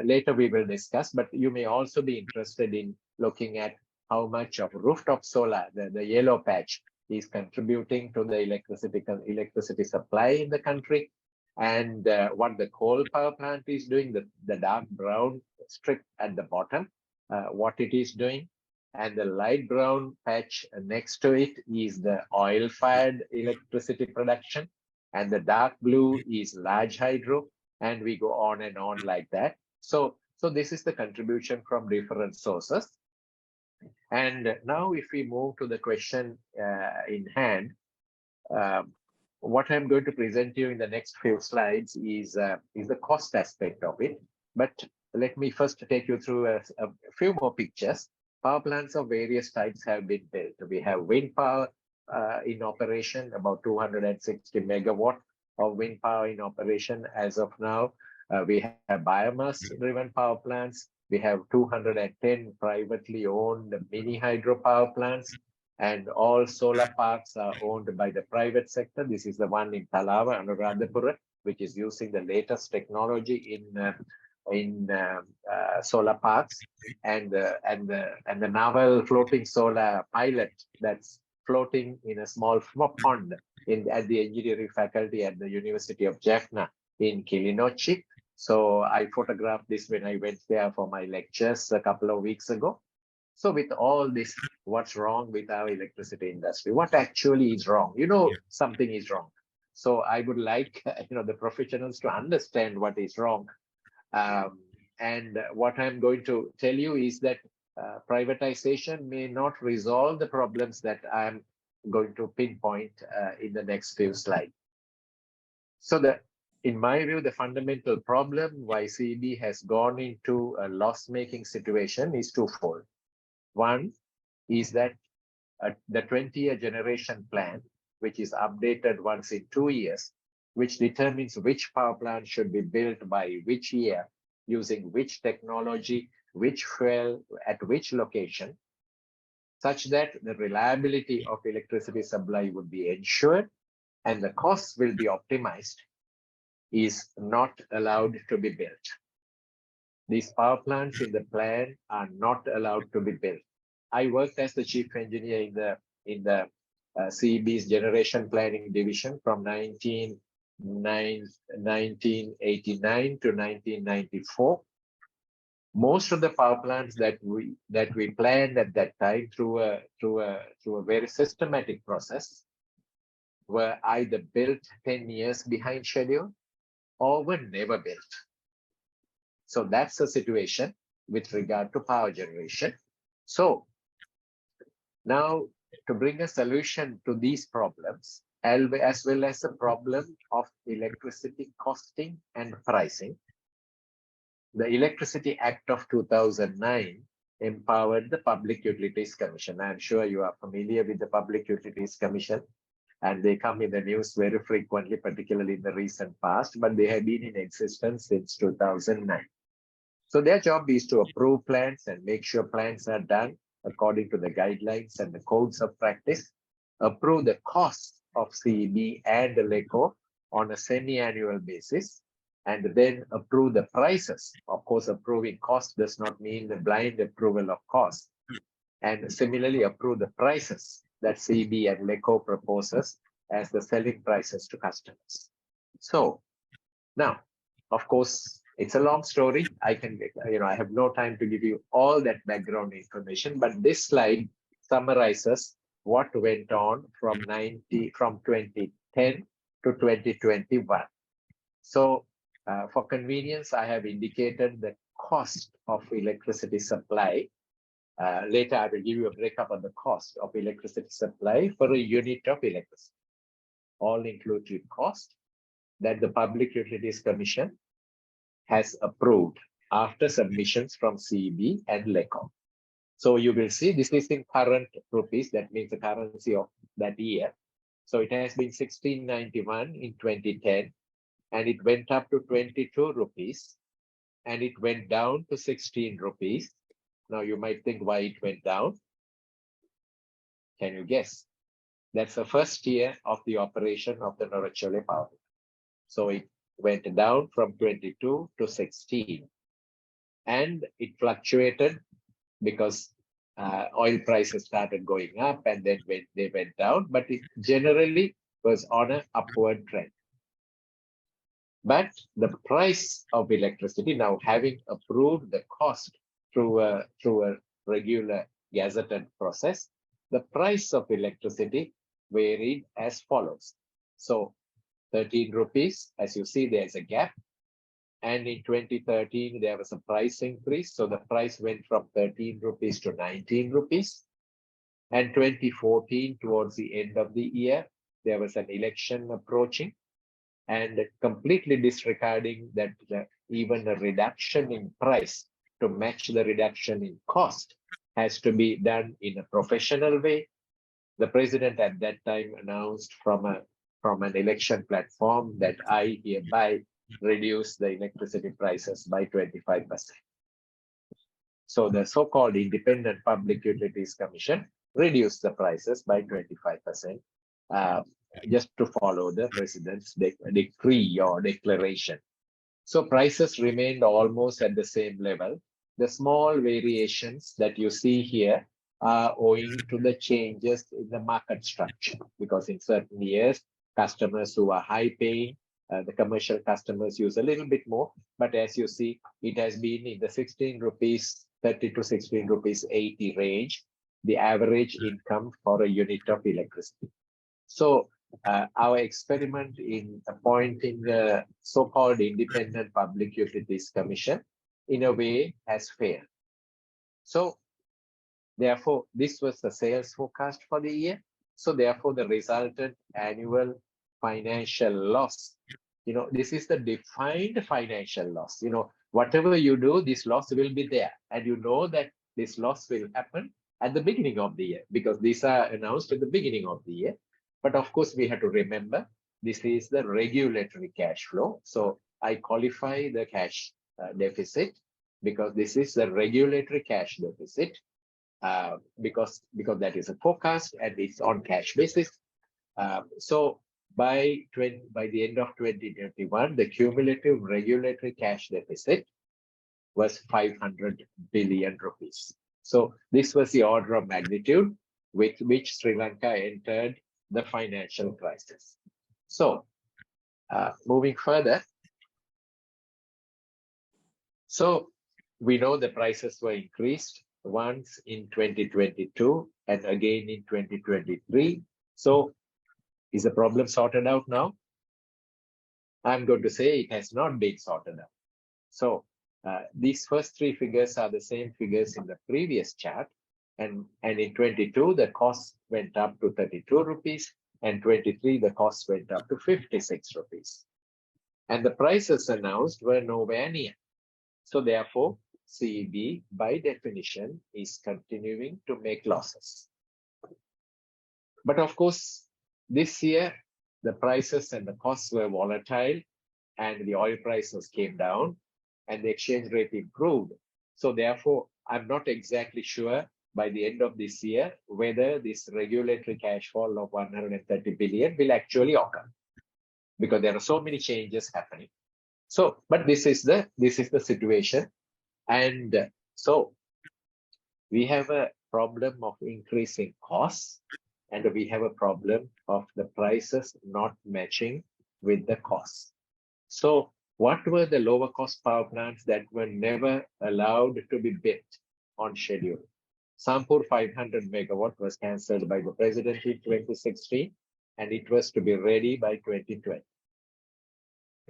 later we will discuss, but you may also be interested in looking at how much of rooftop solar, the yellow patch, is contributing to the electricity supply in the country, and what the coal power plant is doing, the dark brown strip at the bottom, what it is doing. And the light brown patch next to it is the oil-fired electricity production, and the dark blue is large hydro, and we go on and on like that. So this is the contribution from different sources. And now if we move to the question in hand, what I'm going to present you in the next few slides is the cost aspect of it. But let me first take you through a few more pictures. Power plants of various types have been built. We have wind power in operation, about 260 megawatt of wind power in operation as of now. We have biomass-driven power plants. We have 210 privately owned mini hydropower plants, and all solar parks are owned by the private sector. This is the one in Talawa, Anuradhapura, which is using the latest technology in solar parks, and the naval floating solar pilot that's floating in a small pond at the engineering faculty at the University of Jaffna in Kilinochchi. So I photographed this when I went there for my lectures a couple of weeks ago. So with all this, what's wrong with our electricity industry? What actually is wrong? Something is wrong. So I would like the professionals to understand what is wrong. And what I'm going to tell you is that privatization may not resolve the problems that I'm going to pinpoint in the next few slides. So in my view, the fundamental problem why CB has gone into a loss-making situation is twofold. One is that the 20-year generation plan, which is updated once in 2 years, which determines which power plant should be built by which year, using which technology, which fuel, at which location, such that the reliability of electricity supply would be ensured and the costs will be optimized, is not allowed to be built. These power plants in the plan are not allowed to be built. I worked as the chief engineer in the CEB's generation planning division from 1989 to 1994. Most of the power plants that we planned at that time through a very systematic process were either built 10 years behind schedule or were never built. So that's the situation with regard to power generation. So now, to bring a solution to these problems, as well as the problem of electricity costing and pricing, the Electricity Act of 2009 empowered the Public Utilities Commission. I'm sure you are familiar with the Public Utilities Commission, and they come in the news very frequently, particularly in the recent past, but they have been in existence since 2009. So their job is to approve plans and make sure plans are done according to the guidelines and the codes of practice, approve the costs of CEB and the LECO on a semi-annual basis, and then approve the prices. Of course, approving cost does not mean the blind approval of cost. And similarly, approve the prices that CEB and LECO proposes as the selling prices to customers. So now, of course, it's a long story. I have no time to give you all that background information, but this slide summarizes what went on from 2010 to 2021. So for convenience, I have indicated the cost of electricity supply. Later, I will give you a breakup of the cost of electricity supply for a unit of electricity, all-inclusive cost that the Public Utilities Commission has approved after submissions from CEB and LECO. So you will see this is in current rupees, that means the currency of that year. So it has been 1691 in 2010, and it went up to 22 rupees, and it went down to 16 rupees. Now you might think why it went down. Can you guess? That's the first year of the operation of the Norachole power. So it went down from 22 to 16. And it fluctuated because oil prices started going up and then they went down, but it generally was on an upward trend. But the price of electricity, now having approved the cost through a regular gazetted process, the price of electricity varied as follows. So 13 rupees, as you see, there's a gap. And in 2013, there was a price increase. So the price went from 13 rupees to 19 rupees. And 2014, towards the end of the year, there was an election approaching, and completely disregarding that even a reduction in price to match the reduction in cost has to be done in a professional way. The president at that time announced from an election platform that I hereby reduce the electricity prices by 25%. So the so-called Independent Public Utilities Commission reduced the prices by 25%, just to follow the president's decree or declaration. So prices remained almost at the same level. The small variations that you see here are owing to the changes in the market structure, because in certain years, customers who are high paying, the commercial customers use a little bit more, but as you see, it has been in the 16 rupees 30 to 16 rupees 80 range, the average income for a unit of electricity. So our experiment in appointing the so-called Independent Public Utilities Commission in a way has failed. So therefore, this was the sales forecast for the year. So therefore, the resultant annual financial loss, this is the defined financial loss. Whatever you do, this loss will be there. And you know that this loss will happen at the beginning of the year, because these are announced at the beginning of the year. But of course, we have to remember this is the regulatory cash flow. So I qualify the cash deficit because this is the regulatory cash deficit because that is a forecast and it's on cash basis. So by the end of 2021, the cumulative regulatory cash deficit was 500 billion rupees. So this was the order of magnitude with which Sri Lanka entered the financial crisis. So moving further, so we know the prices were increased once in 2022 and again in 2023. So is the problem sorted out now? I'm going to say it has not been sorted out. So these first three figures are the same figures in the previous chart. And in 22, the cost went up to 32 rupees. And 23, the cost went up to 56 rupees. And the prices announced were nowhere near. So therefore, CEB, by definition, is continuing to make losses. But of course, this year, the prices and the costs were volatile and the oil prices came down and the exchange rate improved. So therefore, I'm not exactly sure by the end of this year whether this regulatory cash fall of 130 billion will actually occur, because there are so many changes happening. So, but this is the situation. And so we have a problem of increasing costs, and we have a problem of the prices not matching with the costs. So what were the lower cost power plants that were never allowed to be built on schedule? Sampur 500 megawatt was cancelled by the president in 2016, and it was to be ready by 2020.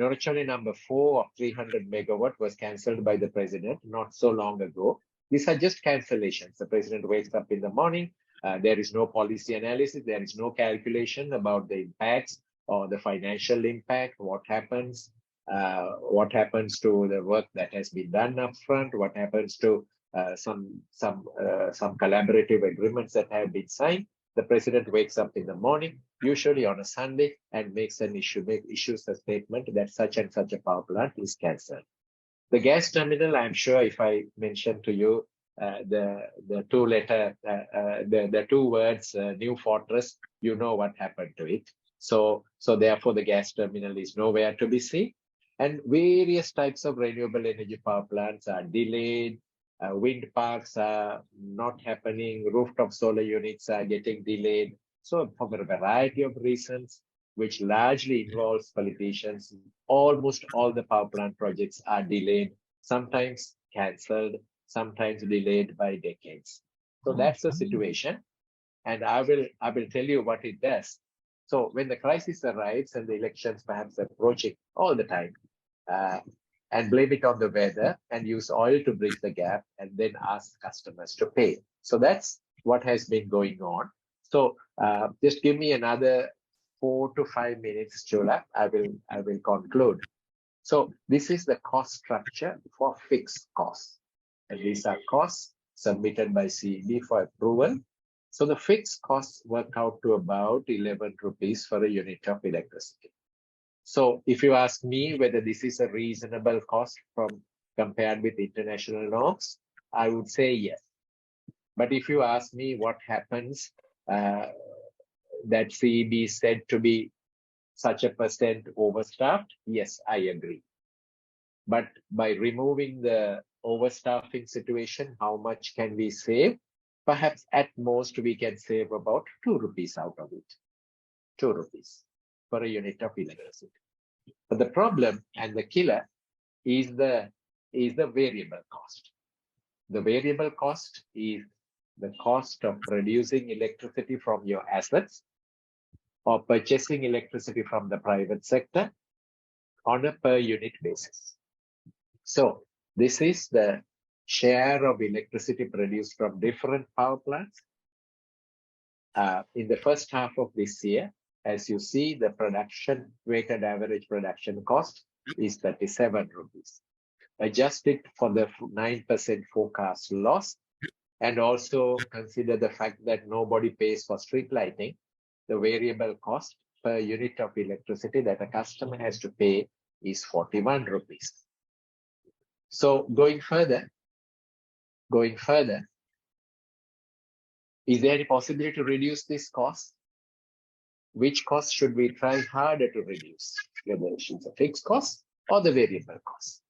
Norachali number 4 of 300 megawatt was cancelled by the president not so long ago. These are just cancellations. The president wakes up in the morning. There is no policy analysis. There is no calculation about the impacts or the financial impact. What happens to the work that has been done up front? What happens to some collaborative agreements that have been signed? The president wakes up in the morning, usually on a Sunday, and issues a statement that such and such a power plant is cancelled. The gas terminal, I'm sure if I mention to you the two words New Fortress, you know what happened to it. So therefore the gas terminal is nowhere to be seen. And various types of renewable energy power plants are delayed. Wind parks are not happening. Rooftop solar units are getting delayed. So for a variety of reasons, which largely involves politicians, almost all the power plant projects are delayed, sometimes cancelled, sometimes delayed by decades. So that's the situation. And I will tell you what it does. So when the crisis arrives and the elections perhaps approaching all the time, and blame it on the weather and use oil to bridge the gap and then ask customers to pay. So that's what has been going on. So just give me another 4 to 5 minutes, Chula. I will conclude. So this is the cost structure for fixed costs. And these are costs submitted by CEB for approval. So the fixed costs work out to about 11 rupees for a unit of electricity. So if you ask me whether this is a reasonable cost compared with international norms, I would say yes. But if you ask me what happens that CEB is said to be such a percent overstaffed, yes, I agree. But by removing the overstaffing situation, how much can we save? Perhaps at most we can save about 2 rupees out of it. 2 rupees for a unit of electricity. But the problem and the killer is the variable cost. The variable cost is the cost of producing electricity from your assets or purchasing electricity from the private sector on a per unit basis. So this is the share of electricity produced from different power plants. In the first half of this year, as you see, the weighted average production cost is 37 rupees. Adjusted for the 9% forecast loss, and also consider the fact that nobody pays for street lighting, the variable cost per unit of electricity that a customer has to pay is 41 rupees. So going further, is there any possibility to reduce this cost? Which cost should we try harder to reduce? Whether it's a fixed cost or the variable cost?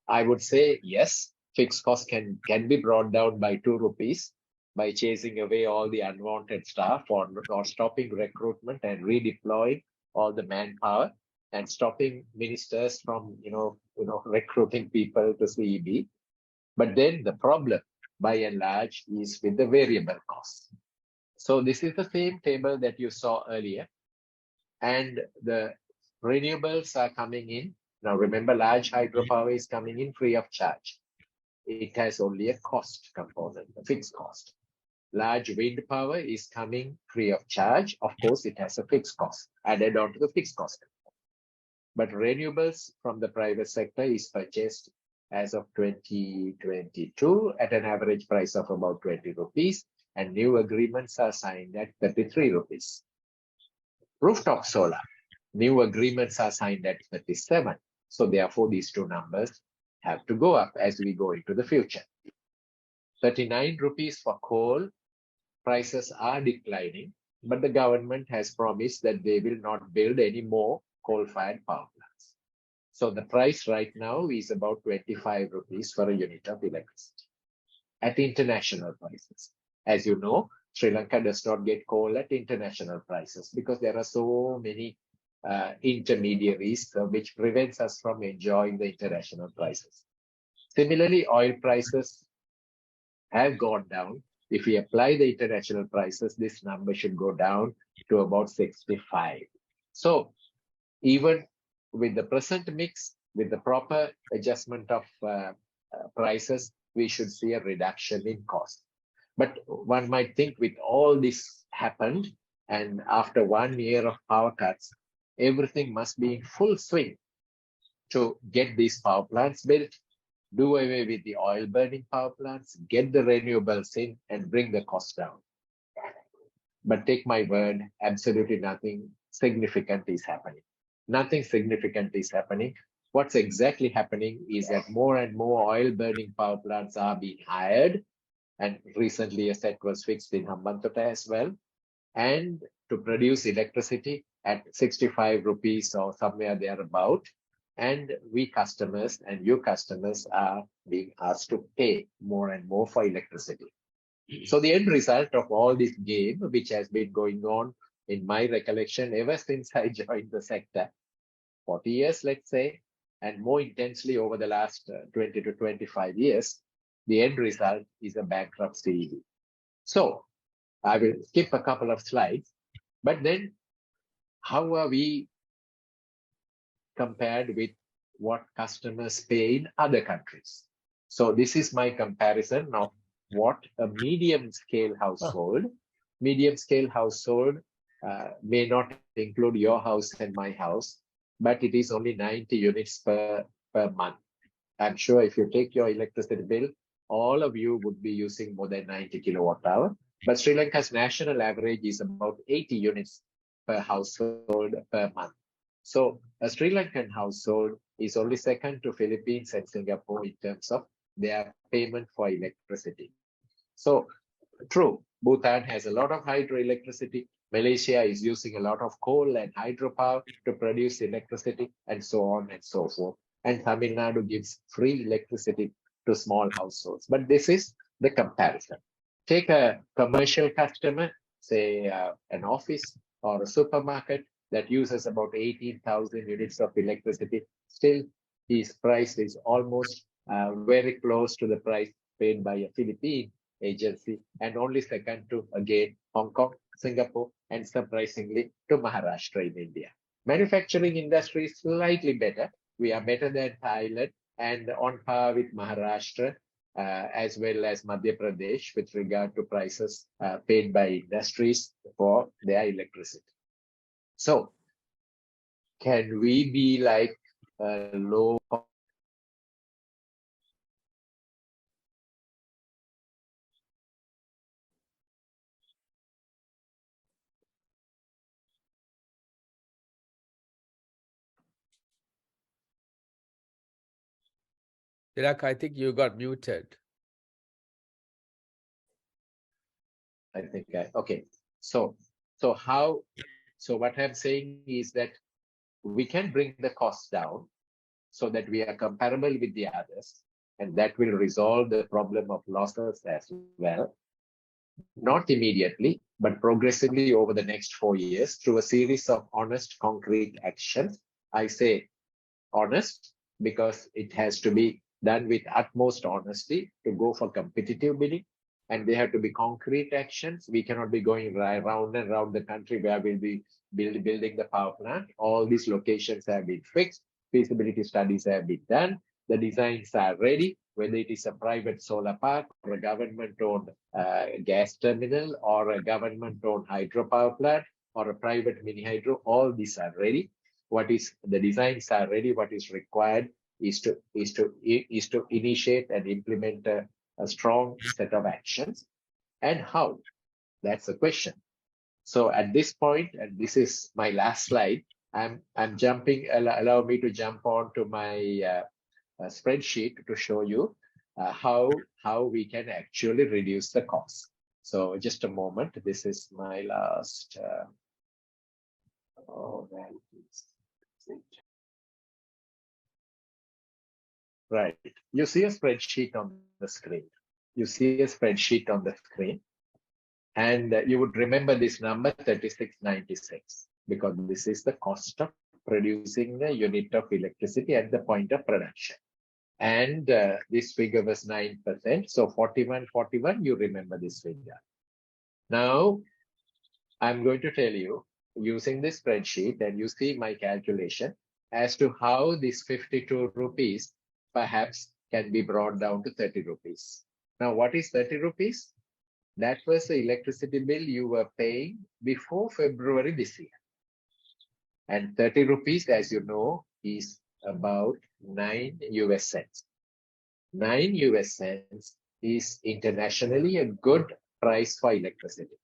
I would say yes, fixed cost can be brought down by 2 rupees by chasing away all the unwanted staff or stopping recruitment and redeploying all the manpower and stopping ministers from recruiting people to CEB. But then the problem by and large is with the variable cost. So this is the same table that you saw earlier, and the renewables are coming in. Now remember, large hydropower is coming in free of charge. It has only a cost component, a fixed cost. Large wind power is coming free of charge. Of course, it has a fixed cost added onto the fixed cost. But renewables from the private sector is purchased as of 2022 at an average price of about 20 rupees, and new agreements are signed at 33 rupees. Rooftop solar, new agreements are signed at 37. So therefore, these two numbers have to go up as we go into the future. 39 rupees for coal, prices are declining, but the government has promised that they will not build any more coal-fired power plants. So the price right now is about 25 rupees for a unit of electricity at international prices. As you know, Sri Lanka does not get coal at international prices because there are so many intermediaries which prevents us from enjoying the international prices. Similarly, oil prices have gone down. If we apply the international prices, this number should go down to about 65. So even with the present mix, with the proper adjustment of prices, we should see a reduction in cost. But one might think with all this happened, and after 1 year of power cuts, everything must be in full swing to get these power plants built, do away with the oil burning power plants, get the renewables in, and bring the cost down. But take my word, absolutely nothing significant is happening. Nothing significant is happening. What's exactly happening is that more and more oil burning power plants are being hired. And recently a set was fixed in Hambantota as well. And to produce electricity at 65 rupees or somewhere thereabout. And we customers and you customers are being asked to pay more and more for electricity. So the end result of all this game, which has been going on in my recollection ever since I joined the sector, 40 years, let's say, and more intensely over the last 20 to 25 years, the end result is a bankrupt CEB. So I will skip a couple of slides, but then how are we compared with what customers pay in other countries? So this is my comparison of what a medium-scale household, may not include your house and my house, but it is only 90 units per month. I'm sure if you take your electricity bill, all of you would be using more than 90 kilowatt hour. But Sri Lanka's national average is about 80 units per household per month. So a Sri Lankan household is only second to Philippines and Singapore in terms of their payment for electricity. So true, Bhutan has a lot of hydroelectricity. Malaysia is using a lot of coal and hydropower to produce electricity, and so on and so forth. And Tamil Nadu gives free electricity to small households. But this is the comparison. Take a commercial customer, say an office or a supermarket that uses about 18,000 units of electricity. Still, his price is almost very close to the price paid by a Philippine agency, and only second to, again, Hong Kong, Singapore, and surprisingly to Maharashtra in India. Manufacturing industry is slightly better. We are better than Thailand and on par with Maharashtra as well as Madhya Pradesh with regard to prices paid by industries for their electricity. So can we be like a low Tilak, I think you got muted. I think okay. So what I'm saying is that we can bring the cost down so that we are comparable with the others, and that will resolve the problem of losses as well. Not immediately, but progressively over the next 4 years through a series of honest, concrete actions. I say honest because it has to be done with utmost honesty to go for competitive bidding. And they have to be concrete actions. We cannot be going round and round the country where we'll be building the power plant. All these locations have been fixed. Feasibility studies have been done. The designs are ready, whether it is a private solar park or a government-owned gas terminal or a government-owned hydropower plant or a private mini hydro, all these are ready. What is the designs are ready. What is required is to initiate and implement a strong set of actions. And how? That's the question. So at this point, and this is my last slide, I'm jumping. Allow me to jump on to my spreadsheet to show you how we can actually reduce the cost. So just a moment. This is my last. Right. You see a spreadsheet on the screen. You see a spreadsheet on the screen. And you would remember this number 3696 because this is the cost of producing a unit of electricity at the point of production. And this figure was 9%. So 4141, you remember this figure. Now, I'm going to tell you using this spreadsheet, and you see my calculation as to how this 52 rupees perhaps can be brought down to 30 rupees. Now, what is 30 rupees? That was the electricity bill you were paying before February this year. And 30 rupees, as you know, is about 9 US cents. 9 US cents is internationally a good price for electricity.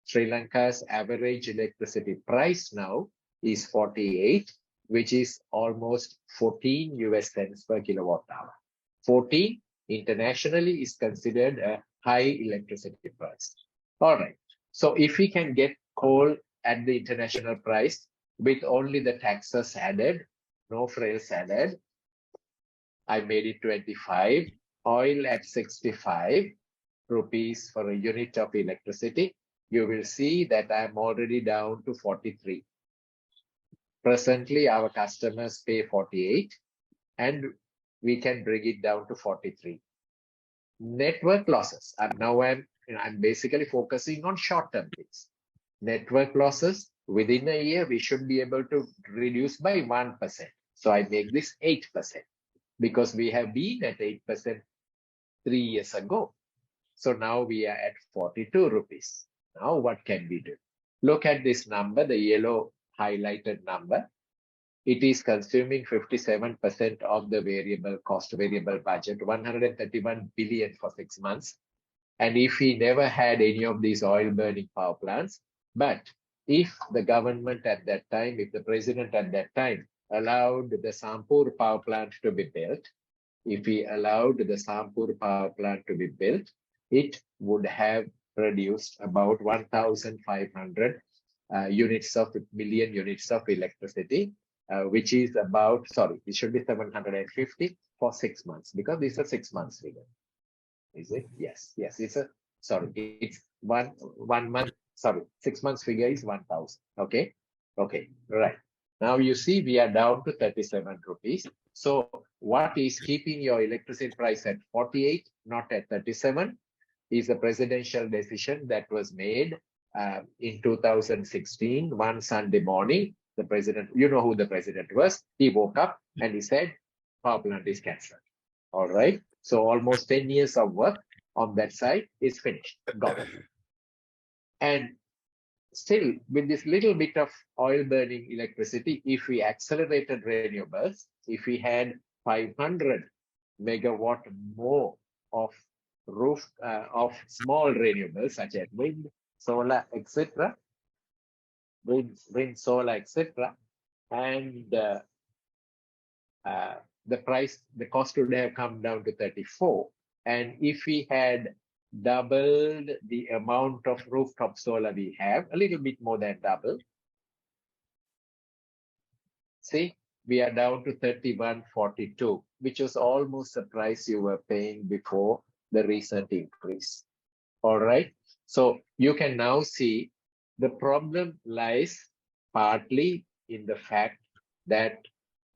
Sri Lanka's average electricity price now is 48, which is almost 14 US cents per kilowatt hour. 14 internationally is considered a high electricity price. All right. So if we can get coal at the international price with only the taxes added, no frills added, I made it 25, oil at 65 rupees for a unit of electricity, you will see that I'm already down to 43. Presently, our customers pay 48, and we can bring it down to 43. Network losses. I'm basically focusing on short-term things. Network losses, within a year, we should be able to reduce by 1%. So I make this 8% because we have been at 8% 3 years ago. So now we are at 42 rupees. Now what can we do? Look at this number, the yellow highlighted number. It is consuming 57% of the variable budget, 131 billion for 6 months. And if we never had any of these oil burning power plants, but if the government at that time, if the president at that time allowed the Sampur power plant to be built, if he allowed the Sampur power plant to be built, it would have produced about 1,500 million units of electricity, which is about, sorry, it should be 750 for 6 months because this is a 6 months figure. Is it? Yes, it's a, sorry, it's one month, sorry, 6 months figure is 1,000. Okay, right. Now you see we are down to 37 rupees. So what is keeping your electricity price at 48, not at 37, is a presidential decision that was made in 2016, one Sunday morning. The president, you know who the president was, he woke up and he said, power plant is cancelled. All right. So almost 10 years of work on that side is finished, gone. And still, with this little bit of oil burning electricity, if we accelerated renewables, if we had 500 megawatt more of of small renewables such as wind, solar, etc., wind, solar, etc., and the cost would have come down to 34. And if we had doubled the amount of rooftop solar we have, a little bit more than double, see, we are down to 31.42, which was almost the price you were paying before the recent increase. All right. So you can now see the problem lies partly in the fact that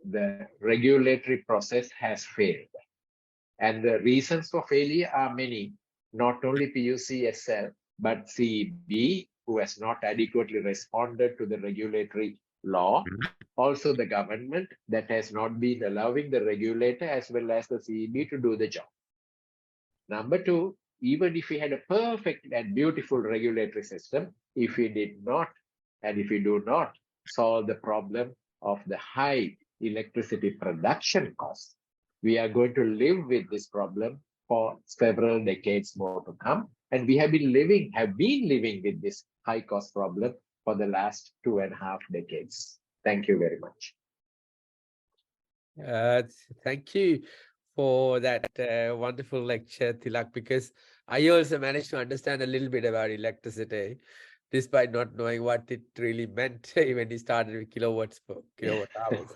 the regulatory process has failed. And the reasons for failure are many, not only PUCSL, but CEB, who has not adequately responded to the regulatory law. Also the government that has not been allowing the regulator as well as the CEB to do the job. Number two, even if we had a perfect and beautiful regulatory system, if we did not, and if we do not solve the problem of the high electricity production costs, we are going to live with this problem for several decades more to come. And we have been living with this high cost problem for the last 2.5 decades. Thank you very much. Thank you for that wonderful lecture, Tilak, because I also managed to understand a little bit about electricity, despite not knowing what it really meant when you started with kilowatts per kilowatt hours.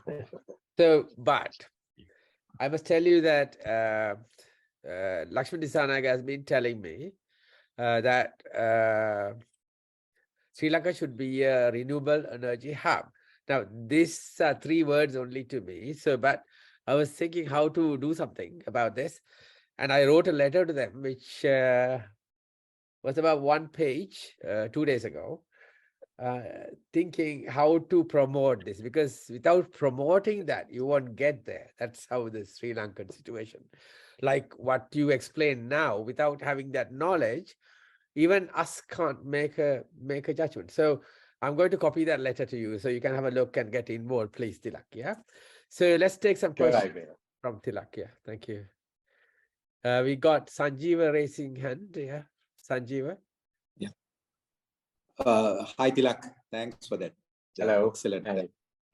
So, but I must tell you that Lakshman Disanaga has been telling me that Sri Lanka should be a renewable energy hub. Now, these are 3 words only to me. So, but I was thinking how to do something about this. And I wrote a letter to them, which was about 1 page 2 days ago, thinking how to promote this, because without promoting that, you won't get there. That's how the Sri Lankan situation, like what you explained now, without having that knowledge, even us can't make a judgment. So I'm going to copy that letter to you so you can have a look and get involved, please, Tilak. Yeah. So let's take some questions from Tilak. Yeah. Thank you. We got Sanjeeva raising hand. Yeah. Sanjeeva. Yeah. Hi, Tilak. Thanks for that. Hello. Excellent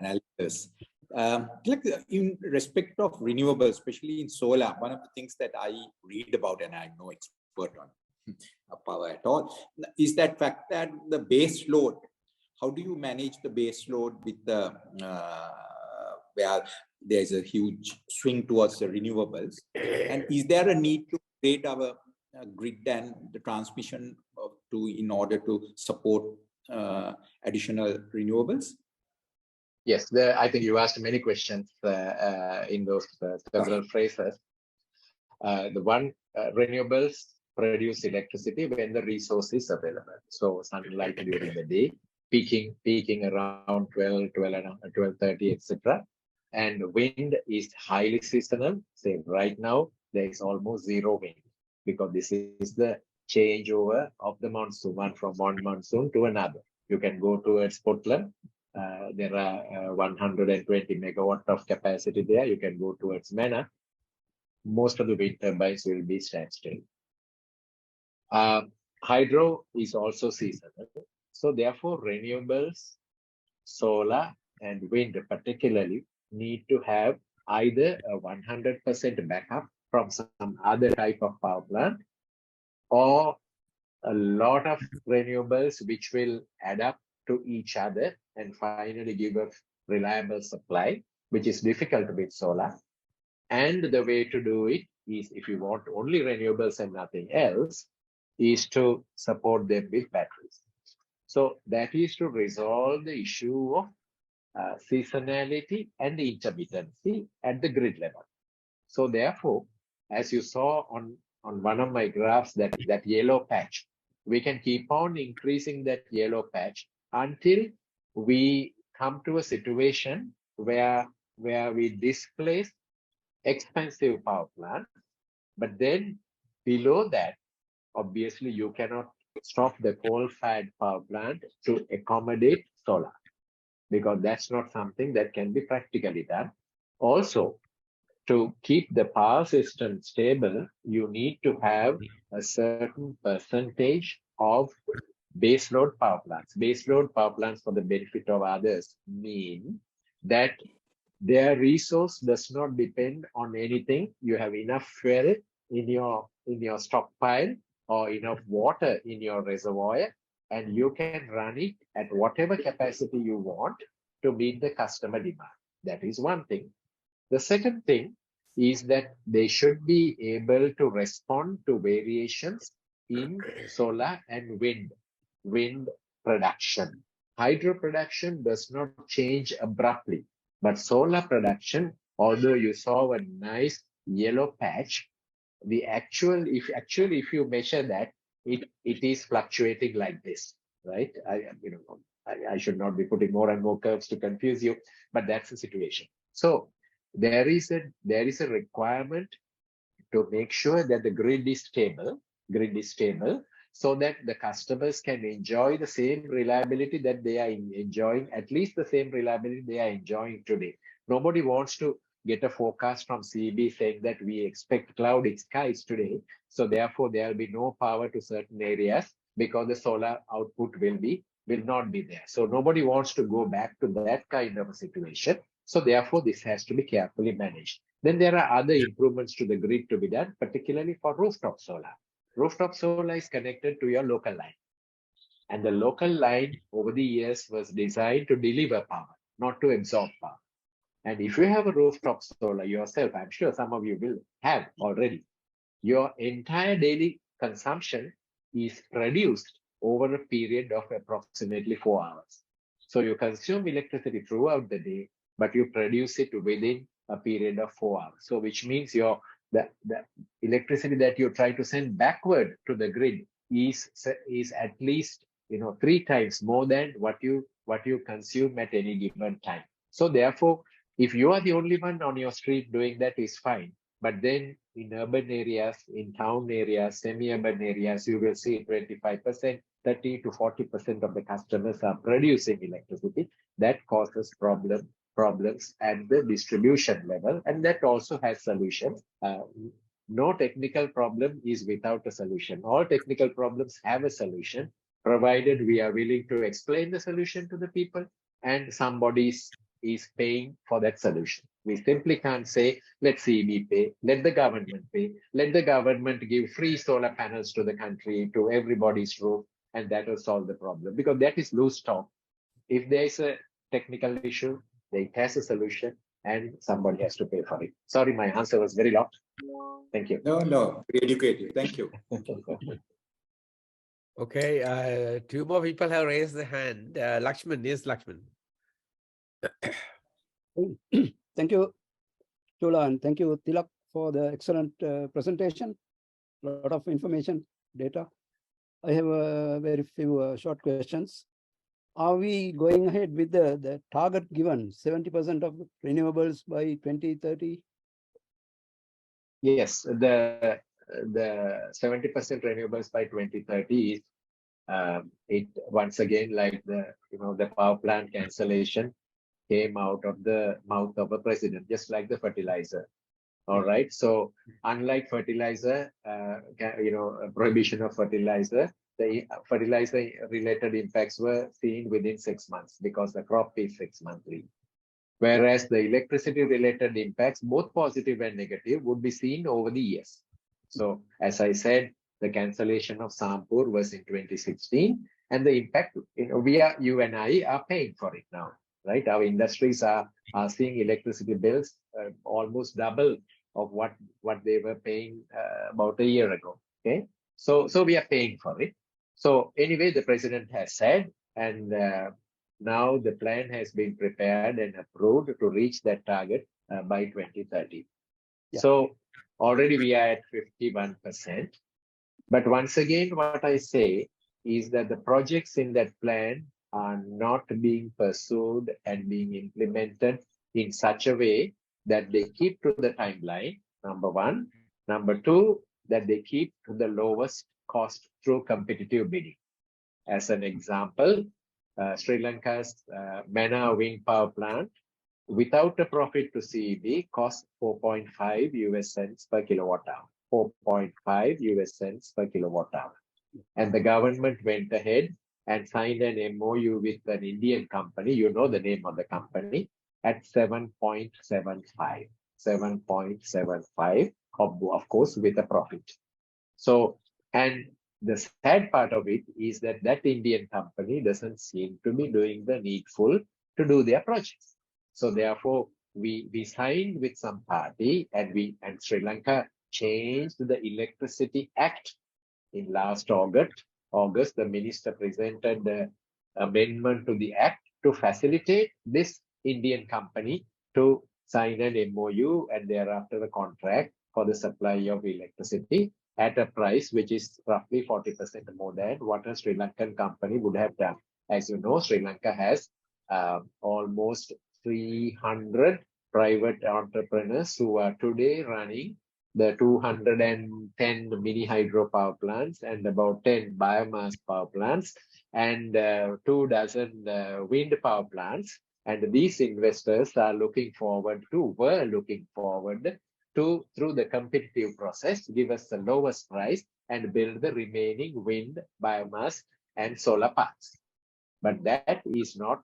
analysis. Tilak, in respect of renewables, especially in solar, one of the things that I read about, and I'm no expert on power at all, is that fact that the base load, how do you manage the base load with the where there's a huge swing towards the renewables, and is there a need to create our grid and the transmission in order to support additional renewables? Yes, I think you asked many questions in those several phrases. The one, renewables produce electricity when the resource is available. So sunlight during the day, peaking around 12:30, etc. And wind is highly seasonal. Say right now, there is almost zero wind because this is the changeover of the monsoon, from one monsoon to another. You can go towards Portland. There are 120 megawatt of capacity there. You can go towards Manor. Most of the wind turbines will be standstill. Hydro is also seasonal. So therefore, renewables, solar and wind particularly need to have either a 100% backup from some other type of power plant, or a lot of renewables which will add up to each other and finally give a reliable supply, which is difficult with solar. And the way to do it is, if you want only renewables and nothing else, is to support them with batteries. So that is to resolve the issue of seasonality and intermittency at the grid level. So therefore, as you saw on one of my graphs, that yellow patch, we can keep on increasing that yellow patch until we come to a situation where we displace expensive power plants. But then below that, obviously you cannot stop the coal-fired power plant to accommodate solar, because that's not something that can be practically done. Also, to keep the power system stable, you need to have a certain percentage of baseload power plants. Baseload power plants, for the benefit of others, mean that Their resource does not depend on anything. You have enough fuel in your stockpile or enough water in your reservoir, and you can run it at whatever capacity you want to meet the customer demand. That is one thing. The second thing is that they should be able to respond to variations in solar and wind production. Hydro production does not change abruptly, but solar production, although you saw a nice yellow patch, if you measure that, it is fluctuating like this, right? I should not be putting more and more curves to confuse you, but that's the situation. So there is a requirement to make sure that the grid is stable, so that the customers can enjoy the same reliability that they are enjoying, at least the same reliability they are enjoying today. Nobody wants to get a forecast from CB saying that we expect cloudy skies today, so therefore there will be no power to certain areas because the solar output will not be there. So nobody wants to go back to that kind of a situation. So therefore this has to be carefully managed. Then there are other improvements to the grid to be done, particularly for rooftop solar. Rooftop solar is connected to your local line. And the local line over the years was designed to deliver power, not to absorb power. And if you have a rooftop solar yourself, I'm sure some of you will have already, your entire daily consumption is produced over a period of approximately 4 hours. So you consume electricity throughout the day, but you produce it within a period of 4 hours. So which means the electricity that you try to send backward to the grid is at least 3 times more than what you consume at any given time. So therefore, if you are the only one on your street doing that, is fine. But then in urban areas, in town areas, semi-urban areas, you will see 25%, 30 to 40% of the customers are producing electricity. That causes problems at the distribution level, and that also has solutions. No technical problem is without a solution. All technical problems have a solution, provided we are willing to explain the solution to the people and somebody is paying for that solution. We simply can't say, let CB pay, let the government pay, let the government give free solar panels to the country, to everybody's roof, and that will solve the problem, because that is loose talk. If there is a technical issue, it has a solution, and somebody has to pay for it. Sorry, my answer was very long. Thank you. No, very educative. Thank you. Okay, 2 more people have raised their hand. Lakshman, yes, Lakshman. Thank you, Chula, and thank you, Tilak, for the excellent presentation. A lot of information, data. I have very few short questions. Are we going ahead with the target given, 70% of renewables by 2030? Yes, the 70% renewables by 2030 is it once again, like the power plant cancellation came out of the mouth of a president, just like the fertilizer. All right. So unlike fertilizer, prohibition of fertilizer, the fertilizer related impacts were seen within 6 months because the crop is 6 monthly. Whereas the electricity related impacts, both positive and negative, would be seen over the years. So as I said, the cancellation of Sampur was in 2016, and the impact, you and I are paying for it now, right? Our industries are seeing electricity bills almost double of what they were paying about a year ago. Okay, so we are paying for it. So anyway, the president has said, and now the plan has been prepared and approved to reach that target by 2030. Yeah. So already we are at 51%. But once again, what I say is that the projects in that plan are not being pursued and being implemented in such a way that they keep to the timeline, number one. Number two, that they keep to the lowest cost through competitive bidding. As an example, Sri Lanka's Mana wind power plant, without a profit to CEB, cost 4.5 US cents per kilowatt hour. 4.5 US cents per kilowatt hour. And the government went ahead and signed an MOU with an Indian company, you know the name of the company, at 7.75. 7.75, of course, with a profit. So, and the sad part of it is that that Indian company doesn't seem to be doing the needful to do their projects. So therefore, we signed with some party, and Sri Lanka changed the Electricity Act in last August. The minister presented the amendment to the act to facilitate this Indian company to sign an MOU and thereafter a contract for the supply of electricity at a price which is roughly 40% more than what a Sri Lankan company would have done. As you know, Sri Lanka has almost 300 private entrepreneurs who are today running the 210 mini hydro power plants and about 10 biomass power plants and 24 wind power plants. And these investors were looking forward to, through the competitive process, give us the lowest price and build the remaining wind, biomass, and solar parks. But that is not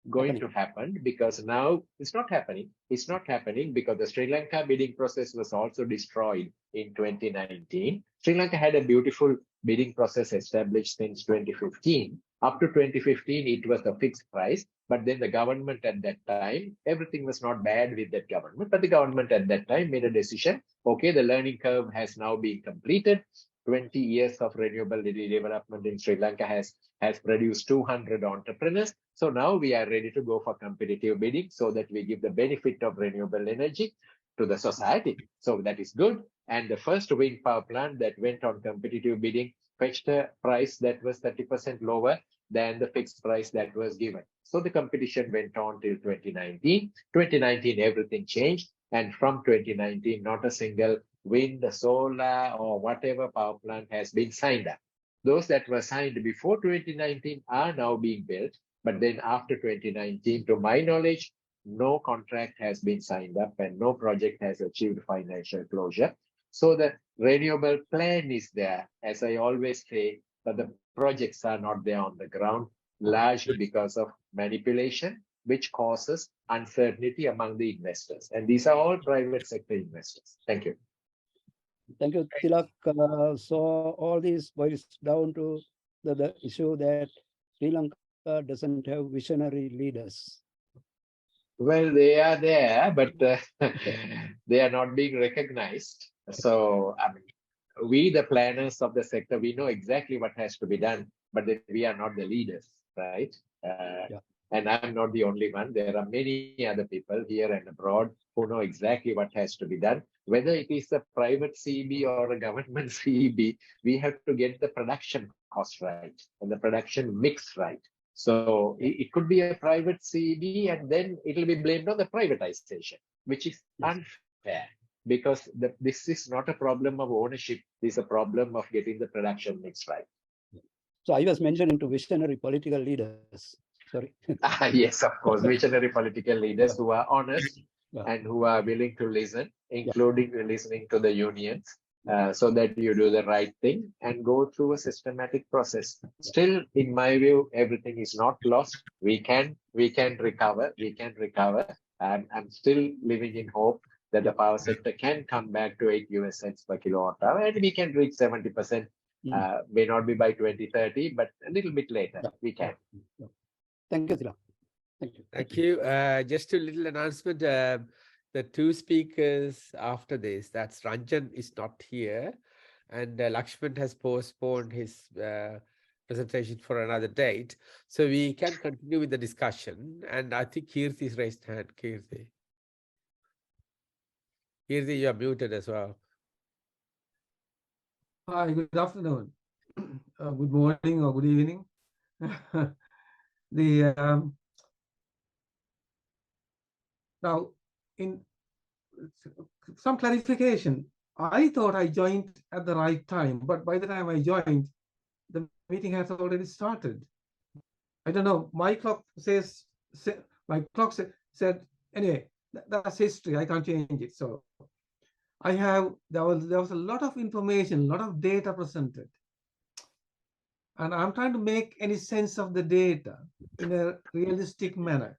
going to happen because now it's not happening. It's not happening because the Sri Lanka bidding process was also destroyed in 2019. Sri Lanka had a beautiful bidding process established since 2015. Up to 2015, it was a fixed price. But then the government at that time, everything was not bad with that government, but the government at that time made a decision. Okay, the learning curve has now been completed. 20 years of renewable development in Sri Lanka has produced 200 entrepreneurs. So now we are ready to go for competitive bidding so that we give the benefit of renewable energy to the society. So that is good. And the first wind power plant that went on competitive bidding fetched a price that was 30% lower than the fixed price that was given. So the competition went on till 2019. 2019, everything changed. And from 2019, not a single wind, solar, or whatever power plant has been signed up. Those that were signed before 2019 are now being built. But then after 2019, to my knowledge, no contract has been signed up and no project has achieved financial closure. So the renewable plan is there, as I always say, but the projects are not there on the ground, largely because of manipulation, which causes uncertainty among the investors. And these are all private sector investors. Thank you. Thank you, Tilak. So all these boils down to the issue that Sri Lanka doesn't have visionary leaders. Well, they are there, but they are not being recognized. So, I mean, we, the planners of the sector, we know exactly what has to be done, but we are not the leaders, right? And I'm not the only one. There are many other people here and abroad who know exactly what has to be done. Whether it is a private CB or a government CB, we have to get the production cost right and the production mix right. So it could be a private CB and then it will be blamed on the privatization, which is unfair because this is not a problem of ownership. This is a problem of getting the production mix right. So I was mentioning to visionary political leaders. Sorry. Yes, of course, visionary political leaders who are honest and who are willing to listen, including listening to the unions, so that you do the right thing and go through a systematic process. Still, in my view, everything is not lost. We can recover. I'm still living in hope that the power sector can come back to 8 US cents per kilowatt hour and we can reach 70%. May not be by 2030, but a little bit later, we can. Thank you, Tilak. Thank you. Thank you. Just a little announcement. The two speakers after this, that's Ranjan is not here, and Lakshman has postponed his presentation for another date. So we can continue with the discussion. And I think Kirti's raised hand. Kirti, you are muted as well. Hi, good afternoon. Good morning or good evening. Now, in some clarification, I thought I joined at the right time, but by the time I joined, the meeting has already started. I don't know. My clock says anyway. That's history. I can't change it. So there was a lot of information, a lot of data presented, and I'm trying to make any sense of the data in a realistic manner.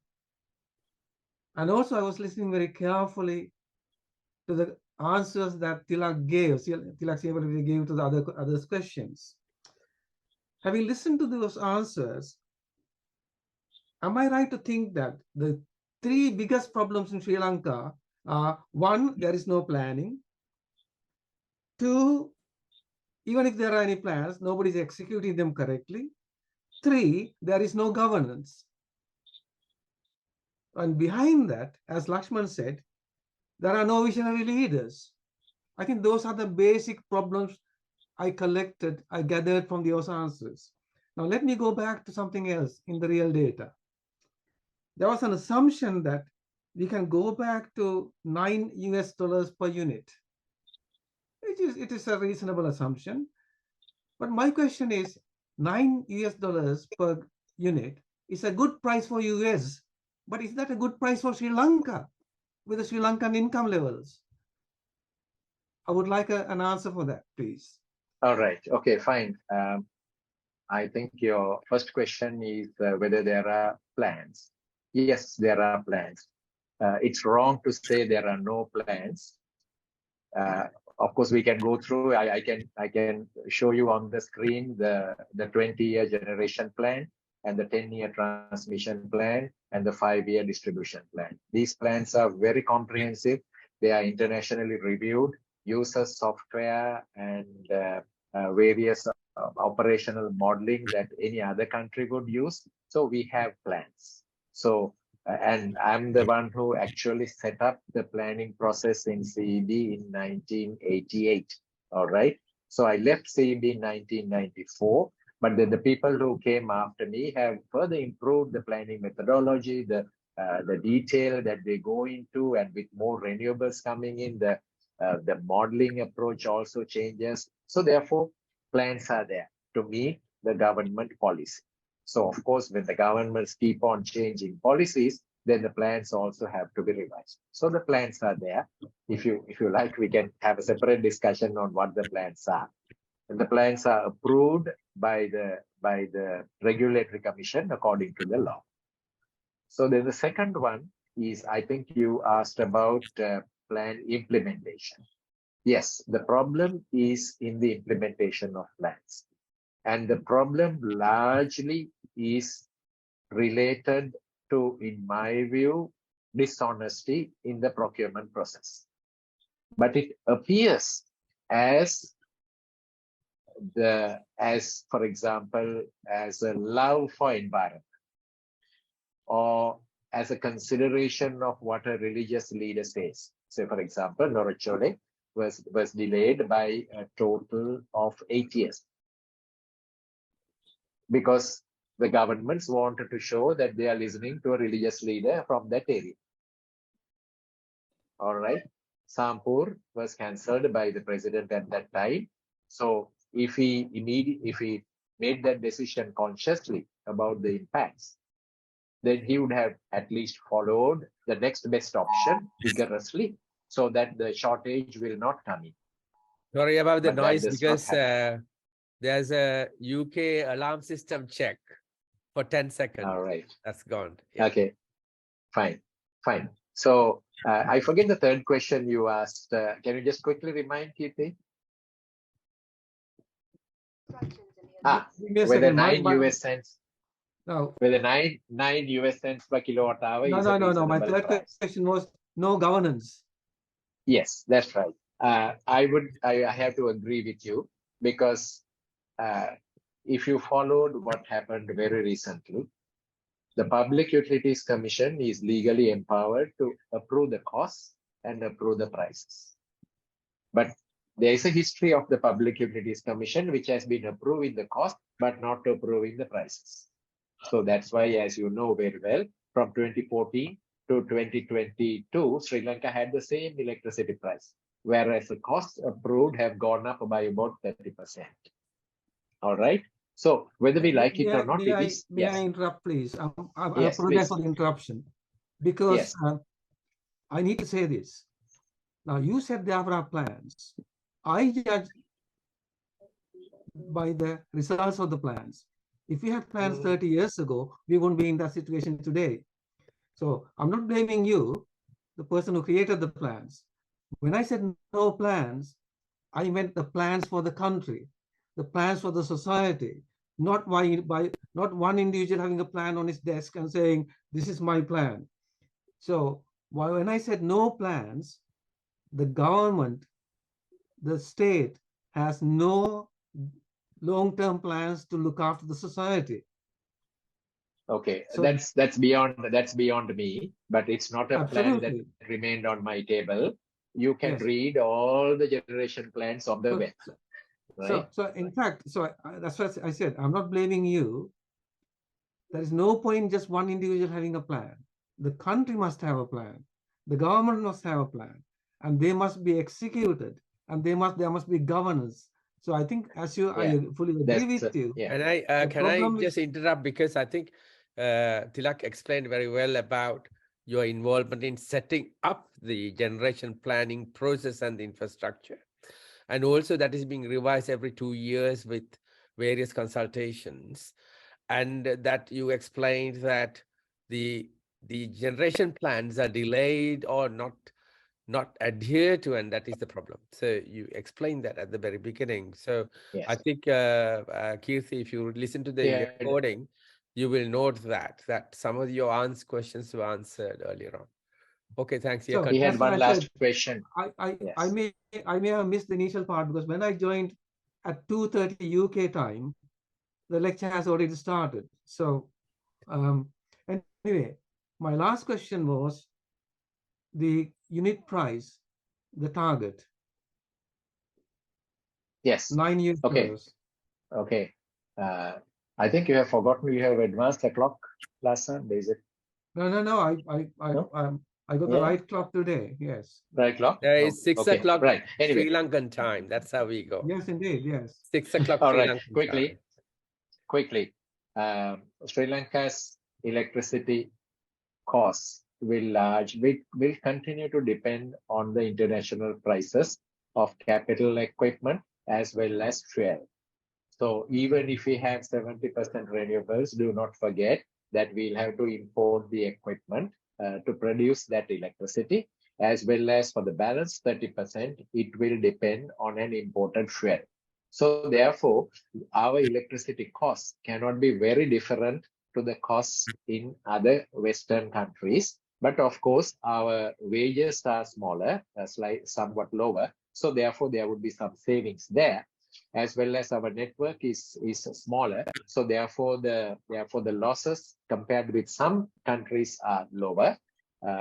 And also, I was listening very carefully to the answers that Tilak gave, Tilak gave to the others' questions. Having listened to those answers, am I right to think that the three biggest problems in Sri Lanka are: one, there is no planning; two, even if there are any plans, nobody is executing them correctly; three, there is no governance. And behind that, as Lakshman said, there are no visionary leaders. I think those are the basic problems I gathered from those answers. Now, let me go back to something else in the real data. There was an assumption that we can go back to $9 per unit. It is a reasonable assumption. But my question is, $9 per unit is a good price for US, but is that a good price for Sri Lanka with the Sri Lankan income levels? I would like an answer for that, please. All right. Okay, fine. I think your first question is whether there are plans. Yes, there are plans. It's wrong to say there are no plans. Of course, we can go through. I can show you on the screen the 20-year generation plan and the 10-year transmission plan and the 5-year distribution plan. These plans are very comprehensive. They are internationally reviewed, uses software and various operational modeling that any other country would use. So we have plans. So and I'm the one who actually set up the planning process in CEB in 1988. All right. So I left CEB in 1994, but then the people who came after me have further improved the planning methodology, the detail that they go into, and with more renewables coming in, the modeling approach also changes. So therefore, plans are there to meet the government policy. So of course, when the governments keep on changing policies, then the plans also have to be revised. So the plans are there. If you like, we can have a separate discussion on what the plans are. And the plans are approved by the regulatory commission according to the law. So then the second one is, I think you asked about plan implementation. Yes, the problem is in the implementation of plans. And the problem largely is related to, in my view, dishonesty in the procurement process. But it appears as for example, as a love for environment, or as a consideration of what a religious leader says. Say, for example, Norachole was delayed by a total of 8 years. Because the governments wanted to show that they are listening to a religious leader from that area. All right. Sampur was cancelled by the president at that time. So if he made that decision consciously about the impacts, then he would have at least followed the next best option vigorously so that the shortage will not come in. Sorry about the But noise, because there's a UK alarm system check for 10 seconds. All right. That's gone. Yeah. Okay, fine. So I forget the third question you asked. Can you just quickly remind, Kirti? Whether 9 US cents. No. Whether 9 US cents per kilowatt hour is a reasonable My third price. question was no governance. Yes, that's right. I have to agree with you, because if you followed what happened very recently, the Public Utilities Commission is legally empowered to approve the costs and approve the prices. But there is a history of the Public Utilities Commission which has been approving the cost but not approving the prices. So that's why, as you know very well, from 2014 to 2022, Sri Lanka had the same electricity price, whereas the costs approved have gone up by about 30%. All right. So whether we like it or not, it is. May I interrupt, please? I Yes, apologize please. for the interruption, because Yes. I need to say this. Now, you said there are plans. I judge by the results of the plans. If we had plans 30 years ago, we wouldn't be in that situation today. So I'm not blaming you, the person who created the plans. When I said no plans, I meant the plans for the country, the plans for the society, not not one individual having a plan on his desk and saying, this is my plan. So when I said no plans, the government, the state has no long-term plans to look after the society. Okay, So that's beyond me, but it's not a plan that absolutely. remained on my table. You can Yes. read all the generation plans on the web, right? So in fact, that's what I said. I'm not blaming you. There is no point just one individual having a plan. The country must have a plan. The government must have a plan, and they must be executed, and there must be governance. So I think, as you, Yeah, I fully agree with you. yeah. And I The can I problem just is, interrupt, because I think Tilak explained very well about your involvement in setting up the generation planning process and the infrastructure. And also that is being revised every 2 years with various consultations. And that you explained that the generation plans are delayed or not adhere to, and that is the problem. So you explained that at the very beginning. So Yes. I think, Kirti, if you listen to the Yeah. recording, you will note that some of your questions were answered earlier on. Okay, thanks. so He had that's what one I last said. question. I Yes. may have missed the initial part, because when I joined at 2:30 UK time, the lecture has already started. So anyway, my last question was the unit price, the target. Yes. $9. Okay. I think you have forgotten you have advanced the clock last Sunday, is it? No. I got the right clock today. Yes. Right clock? It's 6 okay. o'clock Right. Anyway. Sri Lankan time. That's how we go. Yes, indeed. Yes. 6 o'clock All Sri right. Lankan time. Quickly. Sri Lanka's electricity costs will continue to depend on the international prices of capital equipment as well as fuel. So even if we have 70% renewables, do not forget that we'll have to import the equipment to produce that electricity, as well as for the balance 30%, it will depend on an imported fuel. So therefore, our electricity costs cannot be very different to the costs in other Western countries. But of course, our wages are smaller, somewhat lower. So therefore, there would be some savings there, as well as our network is smaller. So therefore the losses compared with some countries are lower,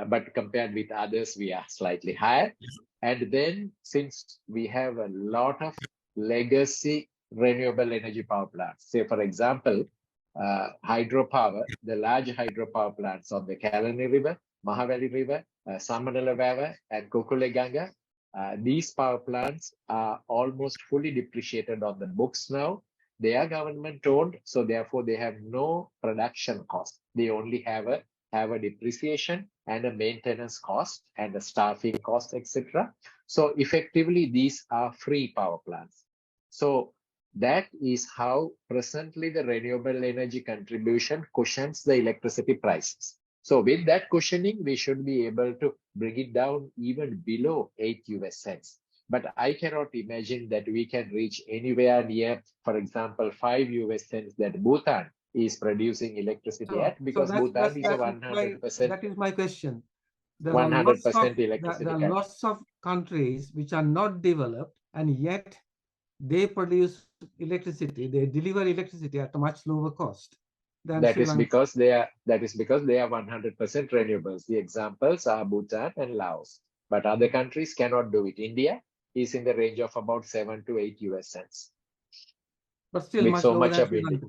but compared with others, we are slightly higher. And then since we have a lot of legacy renewable energy power plants, say for example, hydropower, the large hydropower plants on the Kalani River, Mahavali River, Samanala River, and Kukuleganga, these power plants are almost fully depreciated on the books now. They are government owned, so therefore they have no production cost. They only have a depreciation and a maintenance cost and a staffing cost, etc. So effectively, these are free power plants. So that is how presently the renewable energy contribution cushions the electricity prices. So with that cushioning, we should be able to bring it down even below 8 US cents. But I cannot imagine that we can reach anywhere near, for example, 5 US cents that Bhutan is producing electricity at, because Bhutan is a 100%. That is my question. There 100% electricity. There are lots of countries which are not developed, and yet they produce electricity. They deliver electricity at a much lower cost. That is because they are 100% renewables. The examples are Bhutan and Laos, but other countries cannot do it. India is in the range of about 7 to 8 US cents. But still much lower than Sri Lanka.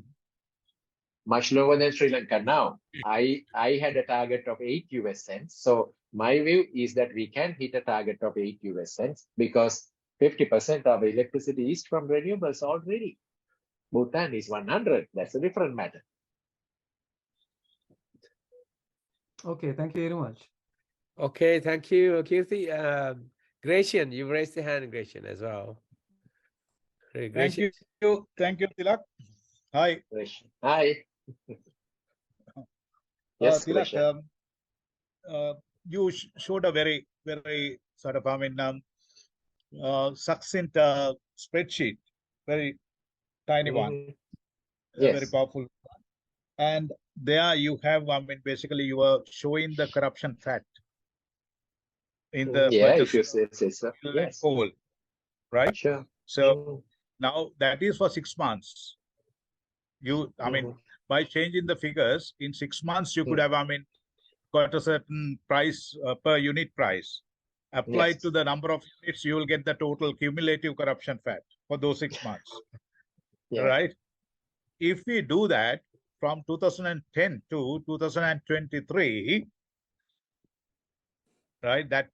Much lower than Sri Lanka. Now, I had a target of 8 US cents. So my view is that we can hit a target of 8 US cents because 50% of electricity is from renewables already. Bhutan is 100. That's a different matter. Okay, thank you very much. Okay, thank you, Kirti. Gracian, you raised the hand, Gracian, as well. Thank you, Tilak. Hi. Hi. Yes, Tilak, you showed a very, very sort of, succinct spreadsheet, very tiny one, a very Yes. powerful. And there you have, basically you are showing the corruption fact in the Yeah, if purchase you say so. of oil and Yes. coal, right? Sure. So now that is for 6 months. You, Mhm. by changing the figures in 6 months, you could Mm. have, got a certain price per unit price. Applied Yes. to the number of units, you will get the total cumulative corruption fact for those 6 months, Yeah. right? If we do that from 2010 to 2023, right, that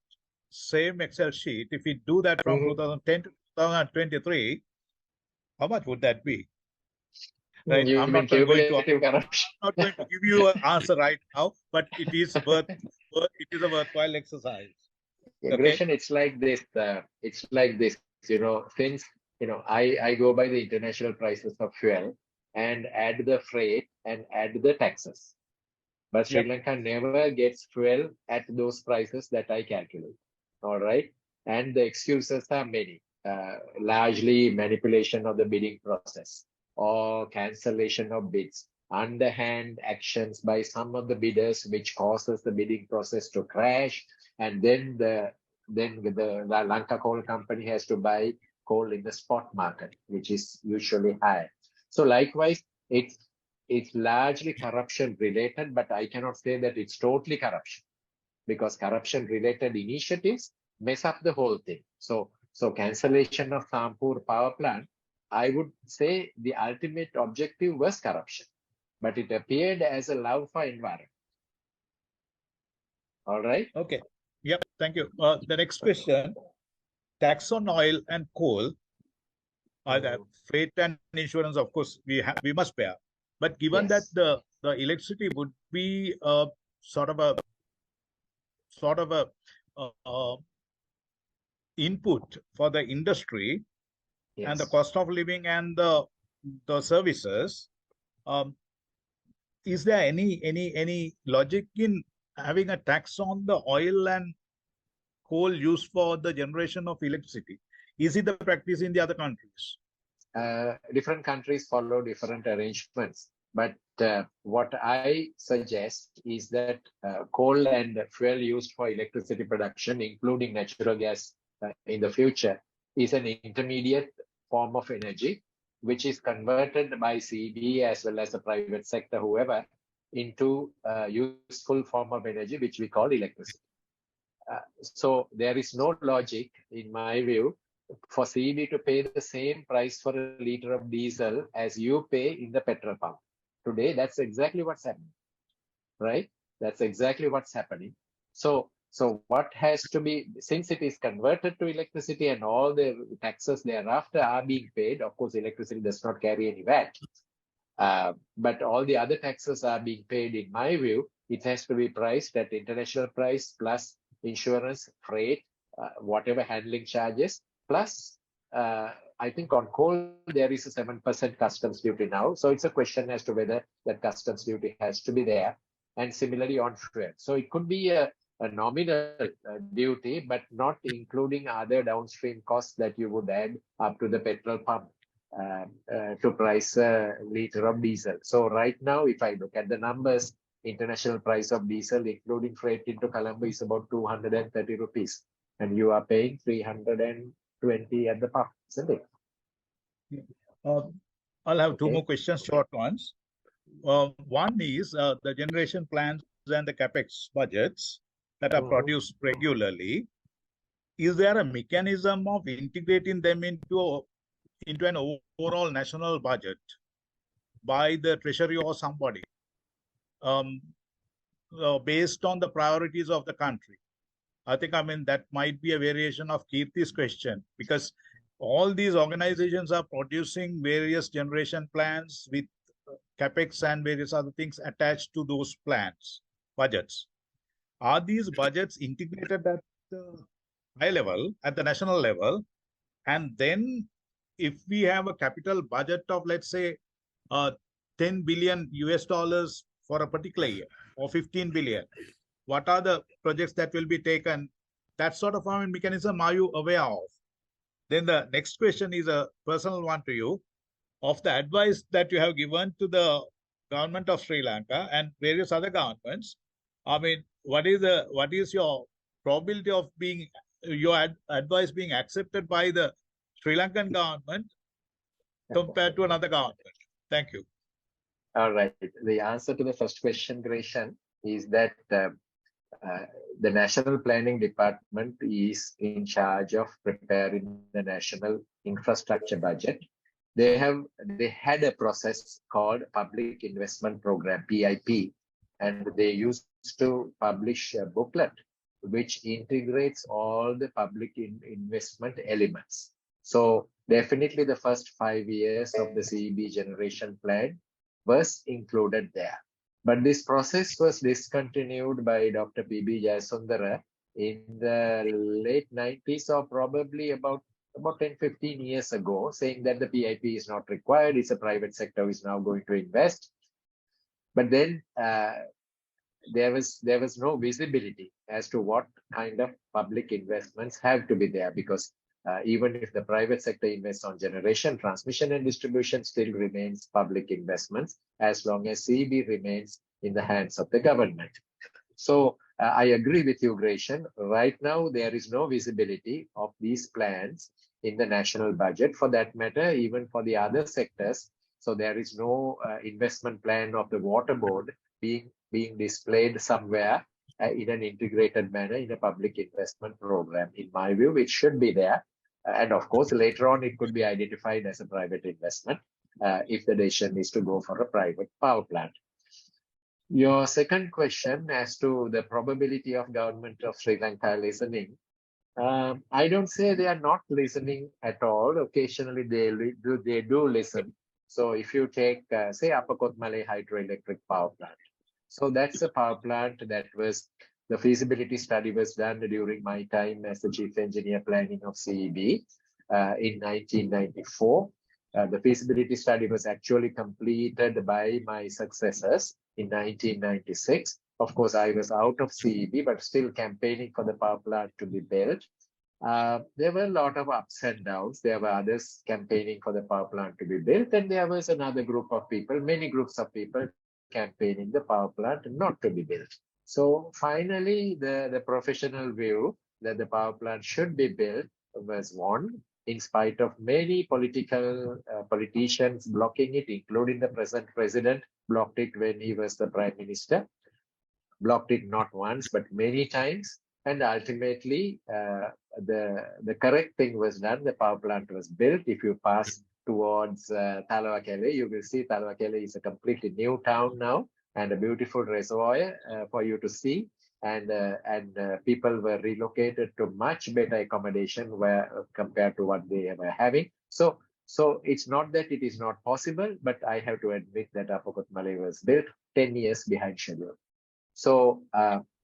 same Excel sheet, if we do that from Mhm. 2010 to 2023, how much would that be? Right? You I'm mean not cumulative corruption? going to give you an answer right now, but it is a worthwhile exercise. Okay. Aggression, it's like this. It's like this. Since I go by the international prices of fuel and add the freight and add the taxes. But Sri Yep. Lanka never gets fuel at those prices that I calculate. All right. And the excuses are many, largely manipulation of the bidding process or cancellation of bids, underhand actions by some of the bidders, which causes the bidding process to crash. And then the Lanka Coal Company has to buy coal in the spot market, which is usually high. So likewise, it's largely corruption related, but I cannot say that it's totally corruption, because corruption related initiatives mess up the whole thing. So cancellation of Sampur power plant, I would say the ultimate objective was corruption, but it appeared as a love for environment. All right. Okay. Yep. Thank you. The next question: tax on oil and coal. Freight and insurance, of course, we must bear. But given that Yes. the electricity would be sort of a uh, input for the industry, and the Yes. cost of living and the services, um, is there any logic in having a tax on the oil and coal used for the generation of electricity? Is it the practice in the other countries? Different countries follow different arrangements. But what I suggest is that coal and fuel used for electricity production, including natural gas in the future, is an intermediate form of energy, which is converted by CB as well as the private sector, whoever, into a useful form of energy, which we call electricity. So there is no logic, in my view, for CB to pay the same price for a liter of diesel as you pay in the petrol pump. Today, that's exactly what's happening, right? That's exactly what's happening. So what has to be, since it is converted to electricity and all the taxes thereafter are being paid, of course, electricity does not carry any VAT, but all the other taxes are being paid, in my view, it has to be priced at international price plus insurance, freight, whatever handling charges, plus I think on coal there is a 7% customs duty now. So it's a question as to whether that customs duty has to be there. And similarly on fuel. So it could be a nominal duty, but not including other downstream costs that you would add up to the petrol pump to price a liter of diesel. So right now, if I look at the numbers, international price of diesel, including freight into Colombo, is about 230 rupees. And you are paying 320 at the pump, isn't it? I'll have two Okay. more questions, short ones. One is the generation plans and the capex budgets that are produced regularly. Is there a mechanism of integrating them into an overall national budget by the treasury or somebody, based on the priorities of the country? I think, that might be a variation of Kirti's question, because all these organizations are producing various generation plans with capex and various other things attached to those plans, budgets. Are these budgets integrated at the high level, at the national level? And then if we have a capital budget of, let's say, 10 billion US dollars for a particular year, or 15 billion, what are the projects that will be taken? That sort of mechanism are you aware of? Then the next question is a personal one to you. Of the advice that you have given to the government of Sri Lanka and various other governments, what is your probability of being your advice being accepted by the Sri Lankan government compared to another government? Thank you. All right. The answer to the first question, Greshan, is that the National Planning Department is in charge of preparing the National Infrastructure Budget. They had a process called Public Investment Program, PIP, and they used to publish a booklet which integrates all the public investment elements. So definitely the first 5 years of the CEB generation plan was included there. But this process was discontinued by Dr. P.B. Jayasundara in the late 90s, or probably about 10-15 years ago, saying that the PIP is not required, it's a private sector who is now going to invest. But then there was no visibility as to what kind of public investments have to be there, because even if the private sector invests on generation, transmission and distribution still remains public investments as long as CEB remains in the hands of the government. So I agree with you, Greshan. Right now, there is no visibility of these plans in the national budget, for that matter, even for the other sectors. So there is no investment plan of the water board being displayed somewhere in an integrated manner in a public investment program. In my view, it should be there. And of course, later on, it could be identified as a private investment if the decision is to go for a private power plant. Your second question as to the probability of government of Sri Lanka listening, I don't say they are not listening at all. Occasionally, they do listen. So if you take, say, Upper Kotmale hydroelectric power plant, so that's a power plant that the feasibility study was done during my time as the chief engineer planning of CEB in 1994. The feasibility study was actually completed by my successors in 1996. Of course, I was out of CEB, but still campaigning for the power plant to be built. There were a lot of ups and downs. There were others campaigning for the power plant to be built, and there was another group of people, many groups of people campaigning the power plant not to be built. So finally, the professional view that the power plant should be built was won, in spite of many politicians blocking it, including the present president, blocked it when he was the prime minister, blocked it not once, but many times. And ultimately, the correct thing was done. The power plant was built. If you pass towards Talawakele, you will see Talawakele is a completely new town now and a beautiful reservoir for you to see. And people were relocated to much better accommodation compared to what they were having. So it's not that it is not possible, but I have to admit that Upper Kotmale was built 10 years behind schedule. So,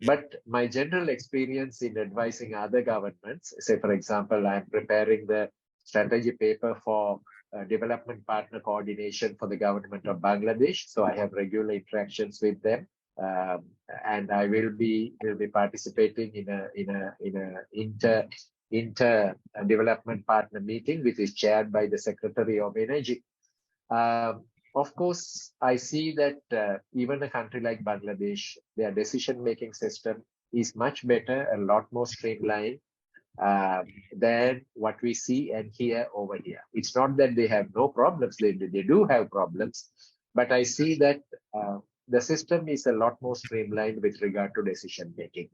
but my general experience in advising other governments, say, for example, I'm preparing the strategy paper for development partner coordination for the government of Bangladesh. So I have regular interactions with them. And I will be participating in a inter development partner meeting, which is chaired by the Secretary of Energy. Of course, I see that even a country like Bangladesh, their decision-making system is much better, a lot more streamlined than what we see and hear over here. It's not that they have no problems; they do have problems, but I see that the system is a lot more streamlined with regard to decision-making.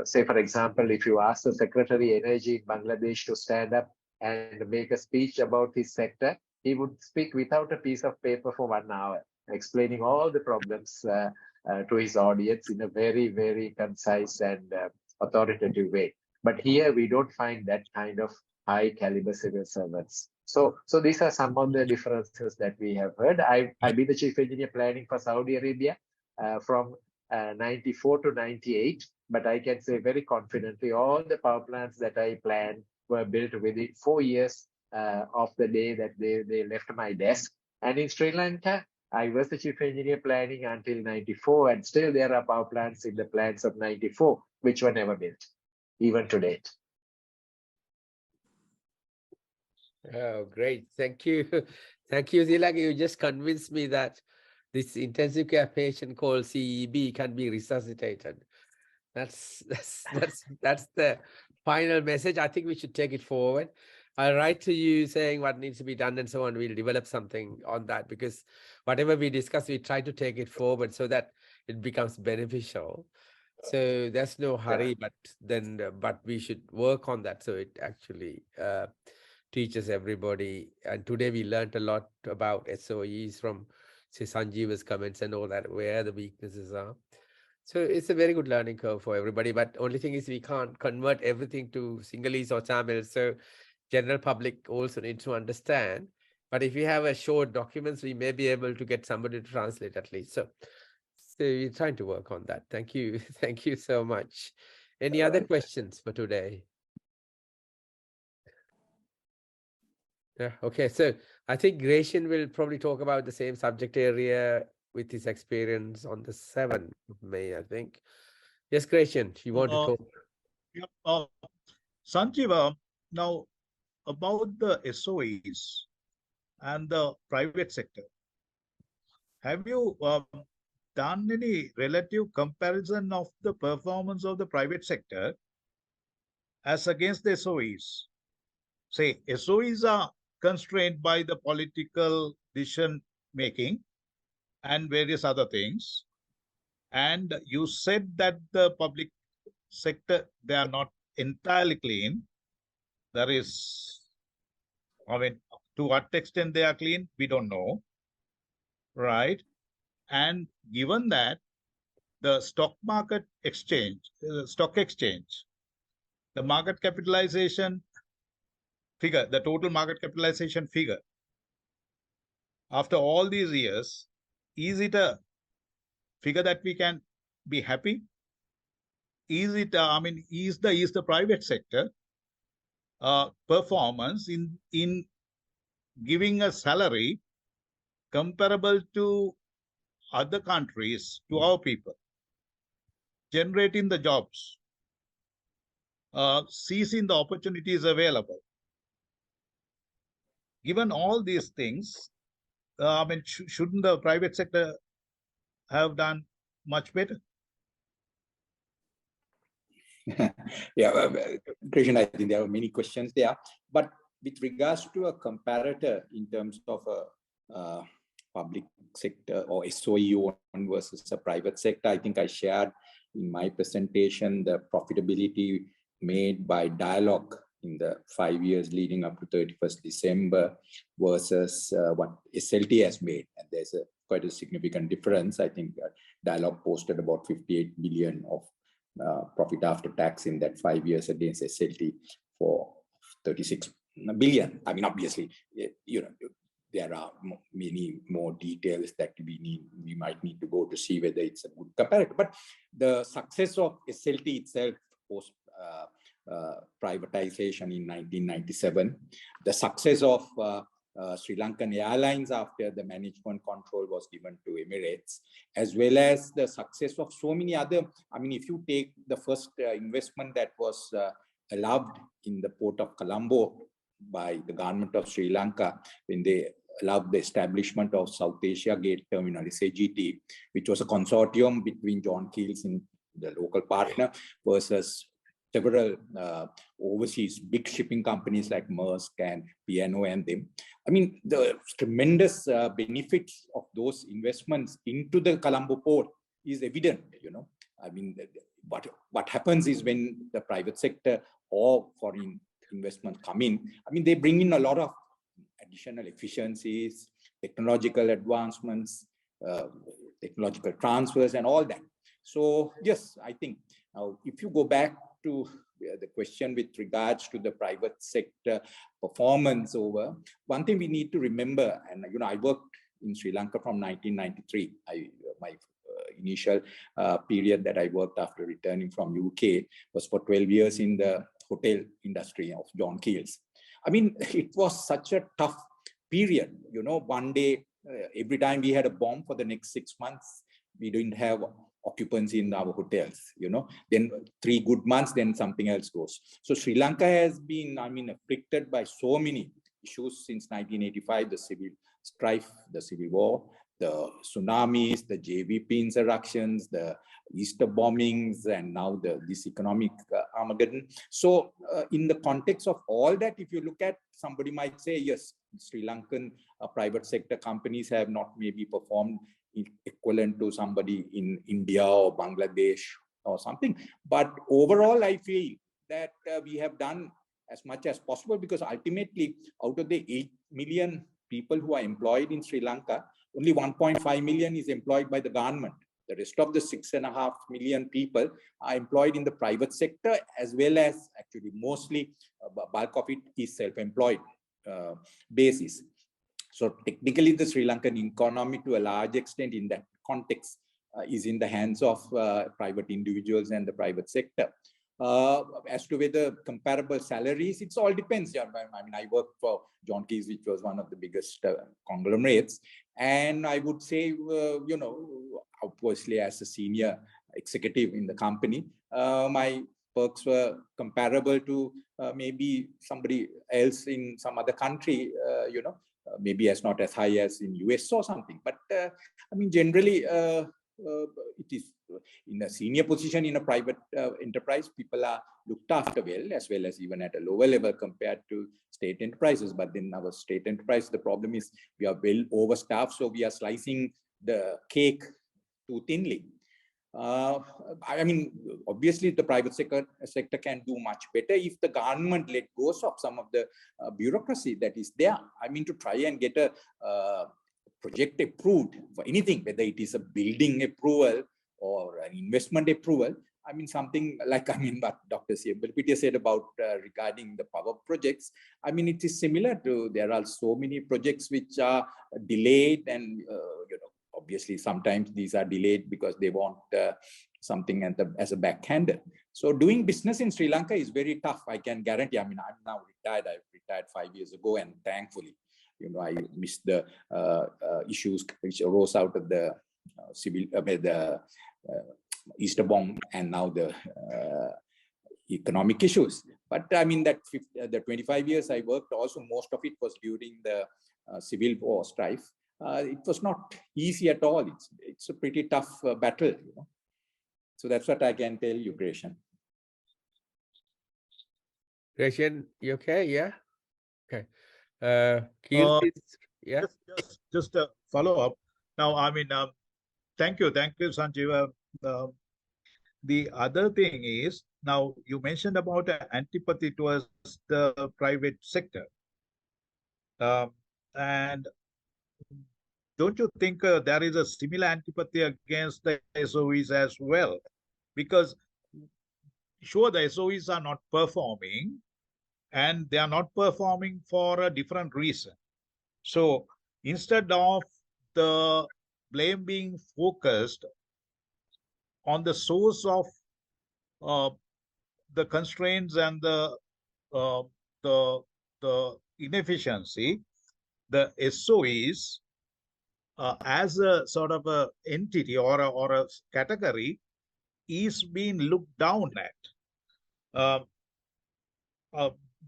Say, for example, if you ask the Secretary of Energy in Bangladesh to stand up and make a speech about his sector, he would speak without a piece of paper for 1 hour, explaining all the problems to his audience in a very, very concise and authoritative way. But here we don't find that kind of high caliber civil servants. So these are some of the differences that we have heard. I've been the chief engineer planning for Saudi Arabia from 94 to 98, but I can say very confidently all the power plants that I planned were built within 4 years of the day that they left my desk. And in Sri Lanka, I was the chief engineer planning until 94, and still there are power plants in the plans of 94, which were never built, even to date. Oh, great. Thank you. Thank you, Tilak. You just convinced me that this intensive care patient called CEB can be resuscitated. That's the final message. I think we should take it forward. I'll write to you saying what needs to be done and so on. We'll develop something on that, because whatever we discuss, we try to take it forward so that it becomes beneficial. So there's no hurry, but we should work on that so it actually teaches everybody. And today we learned a lot about SOEs from, say, Sanjeeva's comments and all that, where the weaknesses are. So it's a very good learning curve for everybody. But only thing is we can't convert everything to Sinhalese or Tamil. So general public also need to understand. But if we have a short documents, we may be able to get somebody to translate at least. So we're trying to work on that. Thank you. Thank you so much. Any other questions for today? Yeah. Okay. So I think Gratian will probably talk about the same subject area with his experience on the 7th of May, I think. Yes, Gratian, you want to talk? Yep. Sanjeeva, now about the SOEs and the private sector, have you done any relative comparison of the performance of the private sector as against the SOEs? Say, SOEs are constrained by the political decision making and various other things. And you said that the public sector, they are not entirely clean. There is, I mean, to what extent they are clean, we don't know, right? And given that the stock exchange, the market capitalization figure, the total market capitalization figure, after all these years, is it a figure that we can be happy? Is it, is the private sector performance in giving a salary comparable to other countries, to our people, generating the jobs, seizing the opportunities available? Given all these things, shouldn't the private sector have done much better? Yeah, Krishnan, I think there are many questions there. But with regards to a comparator in terms of a public sector or SOE one versus a private sector, I think I shared in my presentation the profitability made by Dialog in the 5 years leading up to 31st December versus what SLT has made. And there's quite a significant difference. I think Dialog posted about 58 billion of profit after tax in that 5 years against SLT for 36 billion. I mean, obviously, there are many more details that we might need to go to see whether it's a good comparator. But the success of SLT itself post privatization in 1997, the success of Sri Lankan Airlines after the management control was given to Emirates, as well as the success of so many other, if you take the first investment that was allowed in the port of Colombo by the government of Sri Lanka, when they allowed the establishment of South Asia Gate Terminal, SAGT, which was a consortium between John Keells and the local partner versus several overseas big shipping companies like Maersk and P&O and them. The tremendous benefits of those investments into the Colombo port is evident, what happens is when the private sector or foreign investment come in, they bring in a lot of additional efficiencies, technological advancements, technological transfers and all that. So yes, I think now if you go back to the question with regards to the private sector performance over, one thing we need to remember, and I worked in Sri Lanka from 1993. My initial period that I worked after returning from UK was for 12 years in the hotel industry of John Keells. It was such a tough period. One day every time we had a bomb for the next 6 months, we didn't have occupancy in our hotels, then 3 good months, then something else goes. So Sri Lanka has been, afflicted by so many issues since 1985, the civil strife, the civil war, the tsunamis, the JVP insurrections, the Easter bombings, and now this economic Armageddon. So in the context of all that, if you look at, somebody might say, yes, Sri Lankan private sector companies have not maybe performed equivalent to somebody in India or Bangladesh or something. But overall, I feel that we have done as much as possible, because ultimately, out of the 8 million people who are employed in Sri Lanka, only 1.5 million is employed by the government. The rest of the 6.5 million people are employed in the private sector, as well as actually mostly bulk of it is self-employed basis. So technically, the Sri Lankan economy, to a large extent in that context, is in the hands of private individuals and the private sector. As to whether comparable salaries, it all depends. I worked for John Keys, which was one of the biggest conglomerates. And I would say, obviously as a senior executive in the company, my perks were comparable to maybe somebody else in some other country, maybe as not as high as in US or something. But generally, it is in a senior position in a private enterprise, people are looked after well as even at a lower level compared to state enterprises. But in our state enterprise, the problem is we are well overstaffed, so we are slicing the cake too thinly. Obviously, the private sector can do much better if the government let go of some of the bureaucracy that is there. To try and get a project approved for anything, whether it is a building approval or an investment approval. Something like, what Dr. Siampalpitiya said about regarding the power projects. It is similar to, there are so many projects which are delayed, and obviously sometimes these are delayed because they want something as a backhander. So doing business in Sri Lanka is very tough, I can guarantee. I'm now retired. I retired 5 years ago, and thankfully, I missed the issues which arose out of the Easter bomb and now the economic issues. But the 25 years I worked, also most of it was during the civil war strife. It was not easy at all. It's a pretty tough battle. So that's what I can tell you, Gratian. Gratian, you okay? Yeah. Okay. Kirti, yeah. Just a follow up. Now, thank you, Sanjeev. The other thing is, now you mentioned about antipathy towards the private sector, and don't you think there is a similar antipathy against the SOEs as well? Because sure, the SOEs are not performing, and they are not performing for a different reason. So instead of the blame being focused on the source of the constraints and the inefficiency, the SOEs as a sort of a entity or a category is being looked down at.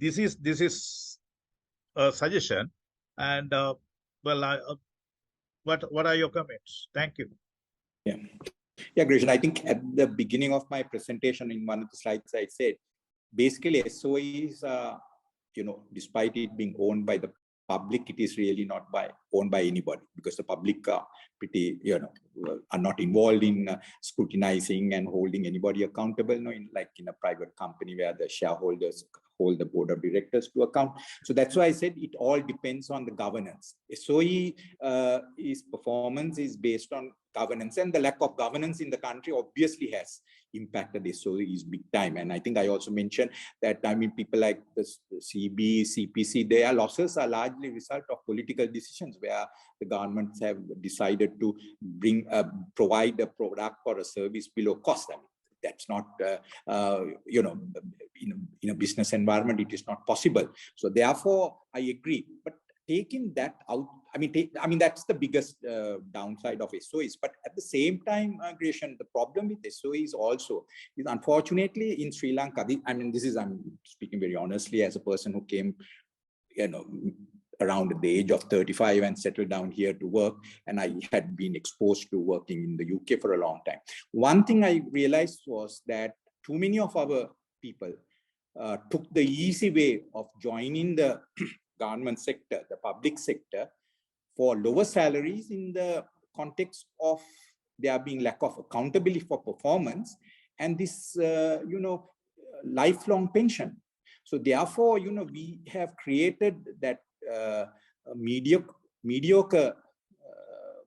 This is a suggestion, and what are your comments? Thank you. Yeah, Gratian, I think at the beginning of my presentation, in one of the slides, I said, basically SOEs are, despite it being owned by the public, it is really not owned by anybody, because the public are pretty, are not involved in scrutinizing and holding anybody accountable, like in a private company where the shareholders hold the board of directors to account. So that's why I said it all depends on the governance. SOE performance is based on governance, and the lack of governance in the country obviously has impacted SOEs big time. And I think I also mentioned that, people like the CB, CPC, their losses are largely a result of political decisions where the governments have decided to provide a product or a service below cost. That's not, in a business environment, it is not possible. So therefore, I agree. But taking that out, I mean, that's the biggest downside of SOEs. But at the same time, Gratian, the problem with SOEs also is, unfortunately, in Sri Lanka, I'm speaking very honestly as a person who came, around the age of 35 and settled down here to work. And I had been exposed to working in the UK for a long time. One thing I realized was that too many of our people took the easy way of joining the government sector, the public sector, for lower salaries in the context of there being lack of accountability for performance and this, lifelong pension. So therefore, we have created that mediocre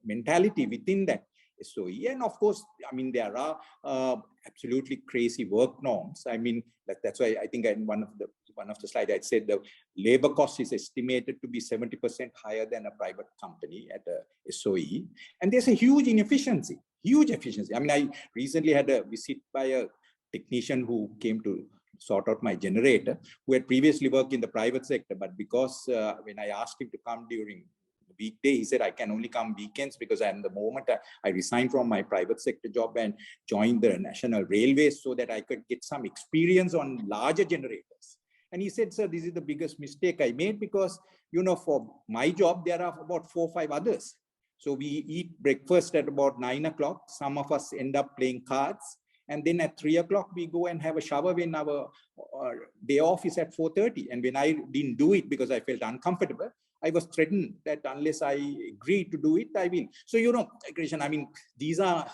mentality within that SOE. And of course, I mean, there are absolutely crazy work norms. I mean, that's why I think in one of the slides I said the labor cost is estimated to be 70% higher than a private company at a SOE. And there's a huge inefficiency, huge efficiency. I mean, I recently had a visit by a technician who came to sort out my generator, who had previously worked in the private sector. But because when I asked him to come during the weekday, he said, I can only come weekends because at the moment I resigned from my private sector job and joined the National Railways so that I could get some experience on larger generators. And he said, sir, this is the biggest mistake I made because, for my job, there are about 4 or 5 others. So we eat breakfast at about 9 o'clock. Some of us end up playing cards. And then at 3 o'clock, we go and have a shower when our day off is at 4:30. And when I didn't do it because I felt uncomfortable, I was threatened that unless I agree to do it, I will. So, Christian, I mean, these are,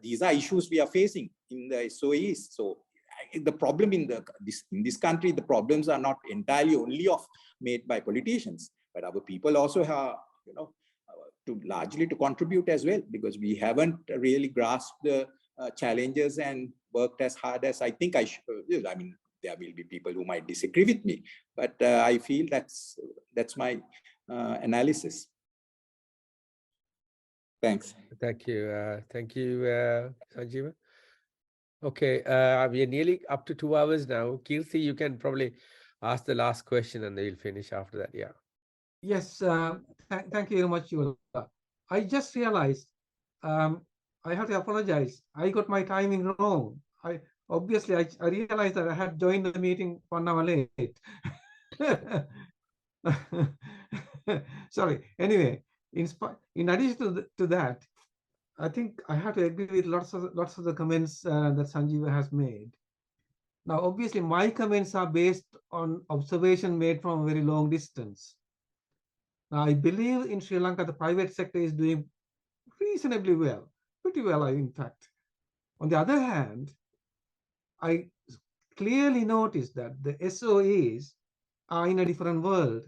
these are issues we are facing in the SOEs. So the problem in this country, the problems are not entirely only made by politicians, but our people also have, largely to contribute as well, because we haven't really grasped the challenges and worked as hard as I think I should. I mean, there will be people who might disagree with me, but I feel that's my analysis. Thanks. Thank you. Thank you, Sanjeeva. Okay, we are nearly up to 2 hours now. Kirti, you can probably ask the last question and we'll finish after that. Yeah. Yes, thank you very much, Yula. I just realized I have to apologize. I got my timing wrong. I realized that I had joined the meeting 1 hour late. Sorry. Anyway, in addition to that, I think I have to agree with lots of the comments that Sanjeeva has made. Now, obviously, my comments are based on observation made from a very long distance. Now, I believe in Sri Lanka, the private sector is doing reasonably well, pretty well, in fact. On the other hand, I clearly noticed that the SOEs are in a different world.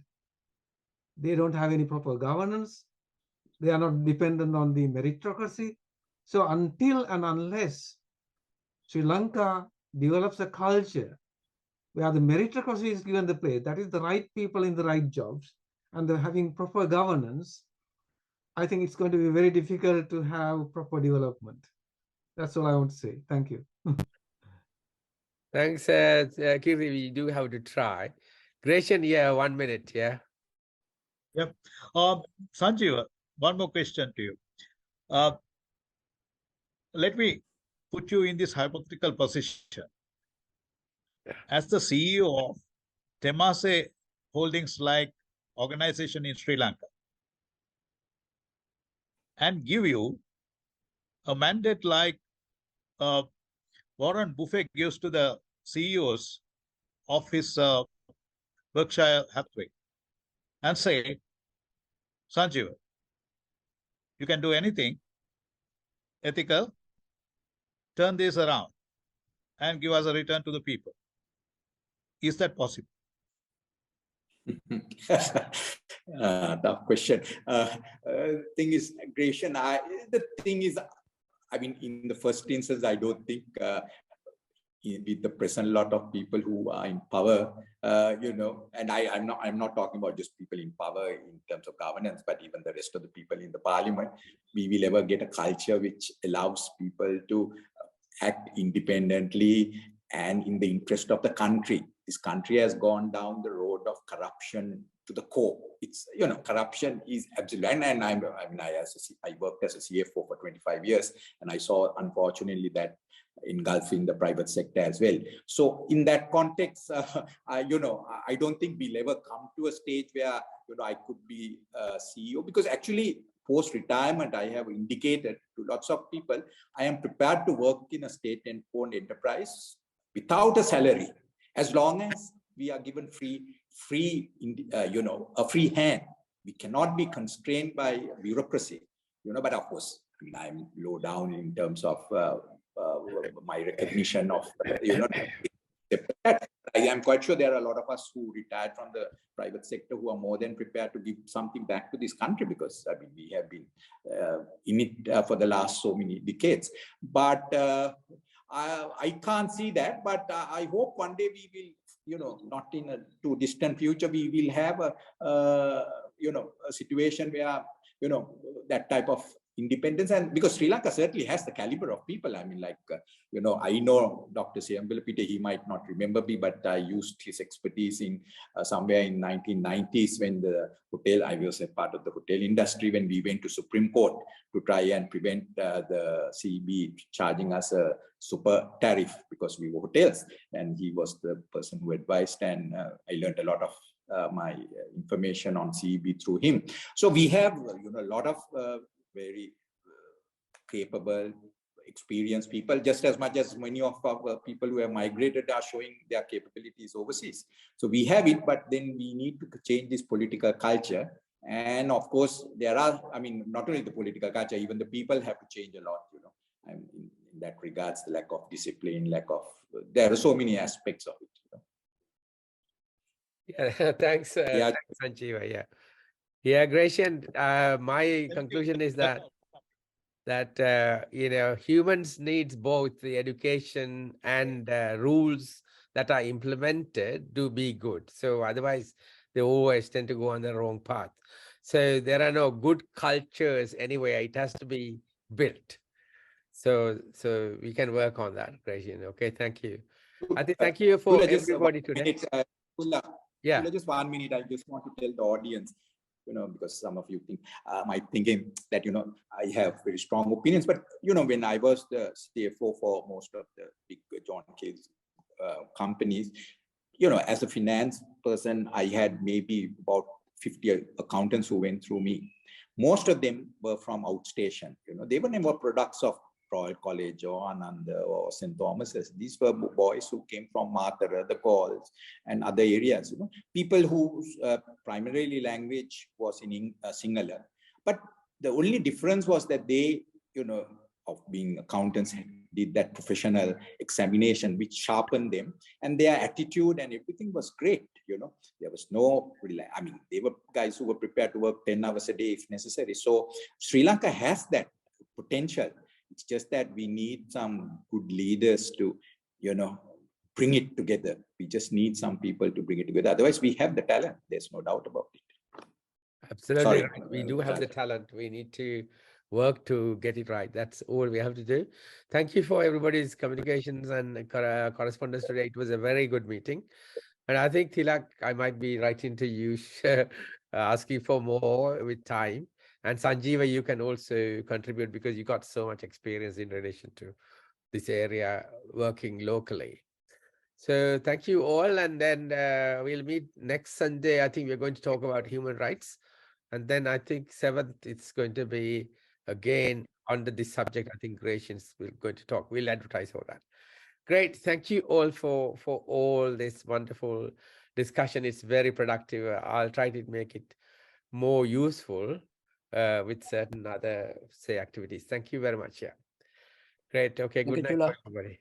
They don't have any proper governance. They are not dependent on the meritocracy. So until and unless Sri Lanka develops a culture where the meritocracy is given the place, that is the right people in the right jobs, and they're having proper governance, I think it's going to be very difficult to have proper development. That's all I want to say. Thank you. Thanks, Kirti. We do have to try. Gratian, yeah, 1 minute, yeah. Yep. Sanjeeva, one more question to you. Let me put you in this hypothetical position. As the CEO of Temase Holdings-like organization in Sri Lanka, and give you a mandate like Warren Buffett gives to the CEOs of his Berkshire Hathaway, and say, Sanjeeva, you can do anything ethical, turn this around and give us a return to the people. Is that possible? Tough question. Thing is, Gratian, the thing is, I mean, in the first instance, I don't think with the present lot of people who are in power, and I'm not talking about just people in power in terms of governance, but even the rest of the people in the parliament, we will ever get a culture which allows people to act independently and in the interest of the country. This country has gone down the road of corruption to the core. It's, corruption is absolute. And I worked as a CFO for 25 years, and I saw, unfortunately, that engulfing the private sector as well. So in that context, I don't think we'll ever come to a stage where, I could be a CEO, because actually post-retirement, I have indicated to lots of people, I am prepared to work in a state-owned enterprise without a salary, as long as we are given a free hand. We cannot be constrained by bureaucracy, but of course, I'm low down in terms of my recognition of, I am quite sure there are a lot of us who retired from the private sector who are more than prepared to give something back to this country, because we have been in it for the last so many decades. But I can't see that, but I hope one day we will, not in a too distant future, we will have a situation where, that type of independence. And because Sri Lanka certainly has the caliber of people. I know Dr. Siyambalapitta, he might not remember me, but I used his expertise in somewhere in 1990s when I was a part of the hotel industry, when we went to Supreme Court to try and prevent the CB charging us a super tariff because we were hotels. And he was the person who advised, and I learned a lot of my information on CEB through him. So we have, a lot of very capable, experienced people, just as much as many of our people who have migrated are showing their capabilities overseas. So we have it, but then we need to change this political culture. And of course, there are, not only the political culture, even the people have to change a lot, in that regards, the lack of discipline, there are so many aspects of it. Yeah, thanks, thanks, Sanjeeva. Yeah, Gracian, my conclusion is that humans needs both the education and rules that are implemented to be good. So otherwise, they always tend to go on the wrong path. So there are no good cultures anyway. It has to be built. So we can work on that, Gracian. Okay, thank you. I think thank you for everybody today. Yeah, just 1 minute. I just want to tell the audience, because some of you might thinking that, I have very strong opinions, but, when I was the CFO for most of the big John Case companies, as a finance person, I had maybe about 50 accountants who went through me. Most of them were from outstation. They were never products of Royal College or Ananda or St. Thomas's. These were boys who came from Matara, the Calls, and other areas. People whose primarily language was in Sinhala. But the only difference was that they, of being accountants, did that professional examination, which sharpened them, and their attitude and everything was great. There was no, they were guys who were prepared to work 10 hours a day if necessary. So Sri Lanka has that potential. It's just that we need some good leaders to, bring it together. We just need some people to bring it together. Otherwise, we have the talent. There's no doubt about it. Absolutely. Sorry, we do have the talent. We need to work to get it right. That's all we have to do. Thank you for everybody's communications and correspondence today. It was a very good meeting. And I think, Tilak, I might be writing to you, asking for more with time. And Sanjeeva, you can also contribute because you got so much experience in relation to this area working locally. So thank you all. And then we'll meet next Sunday. I think we're going to talk about human rights. And then I think 7th, it's going to be again under this subject. I think Gracians will going to talk. We'll advertise all that. Great. Thank you all for all this wonderful discussion. It's very productive. I'll try to make it more useful with certain other, activities. Thank you very much. Yeah. Great. Okay. Good night, everybody.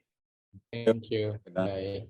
Thank you. Bye.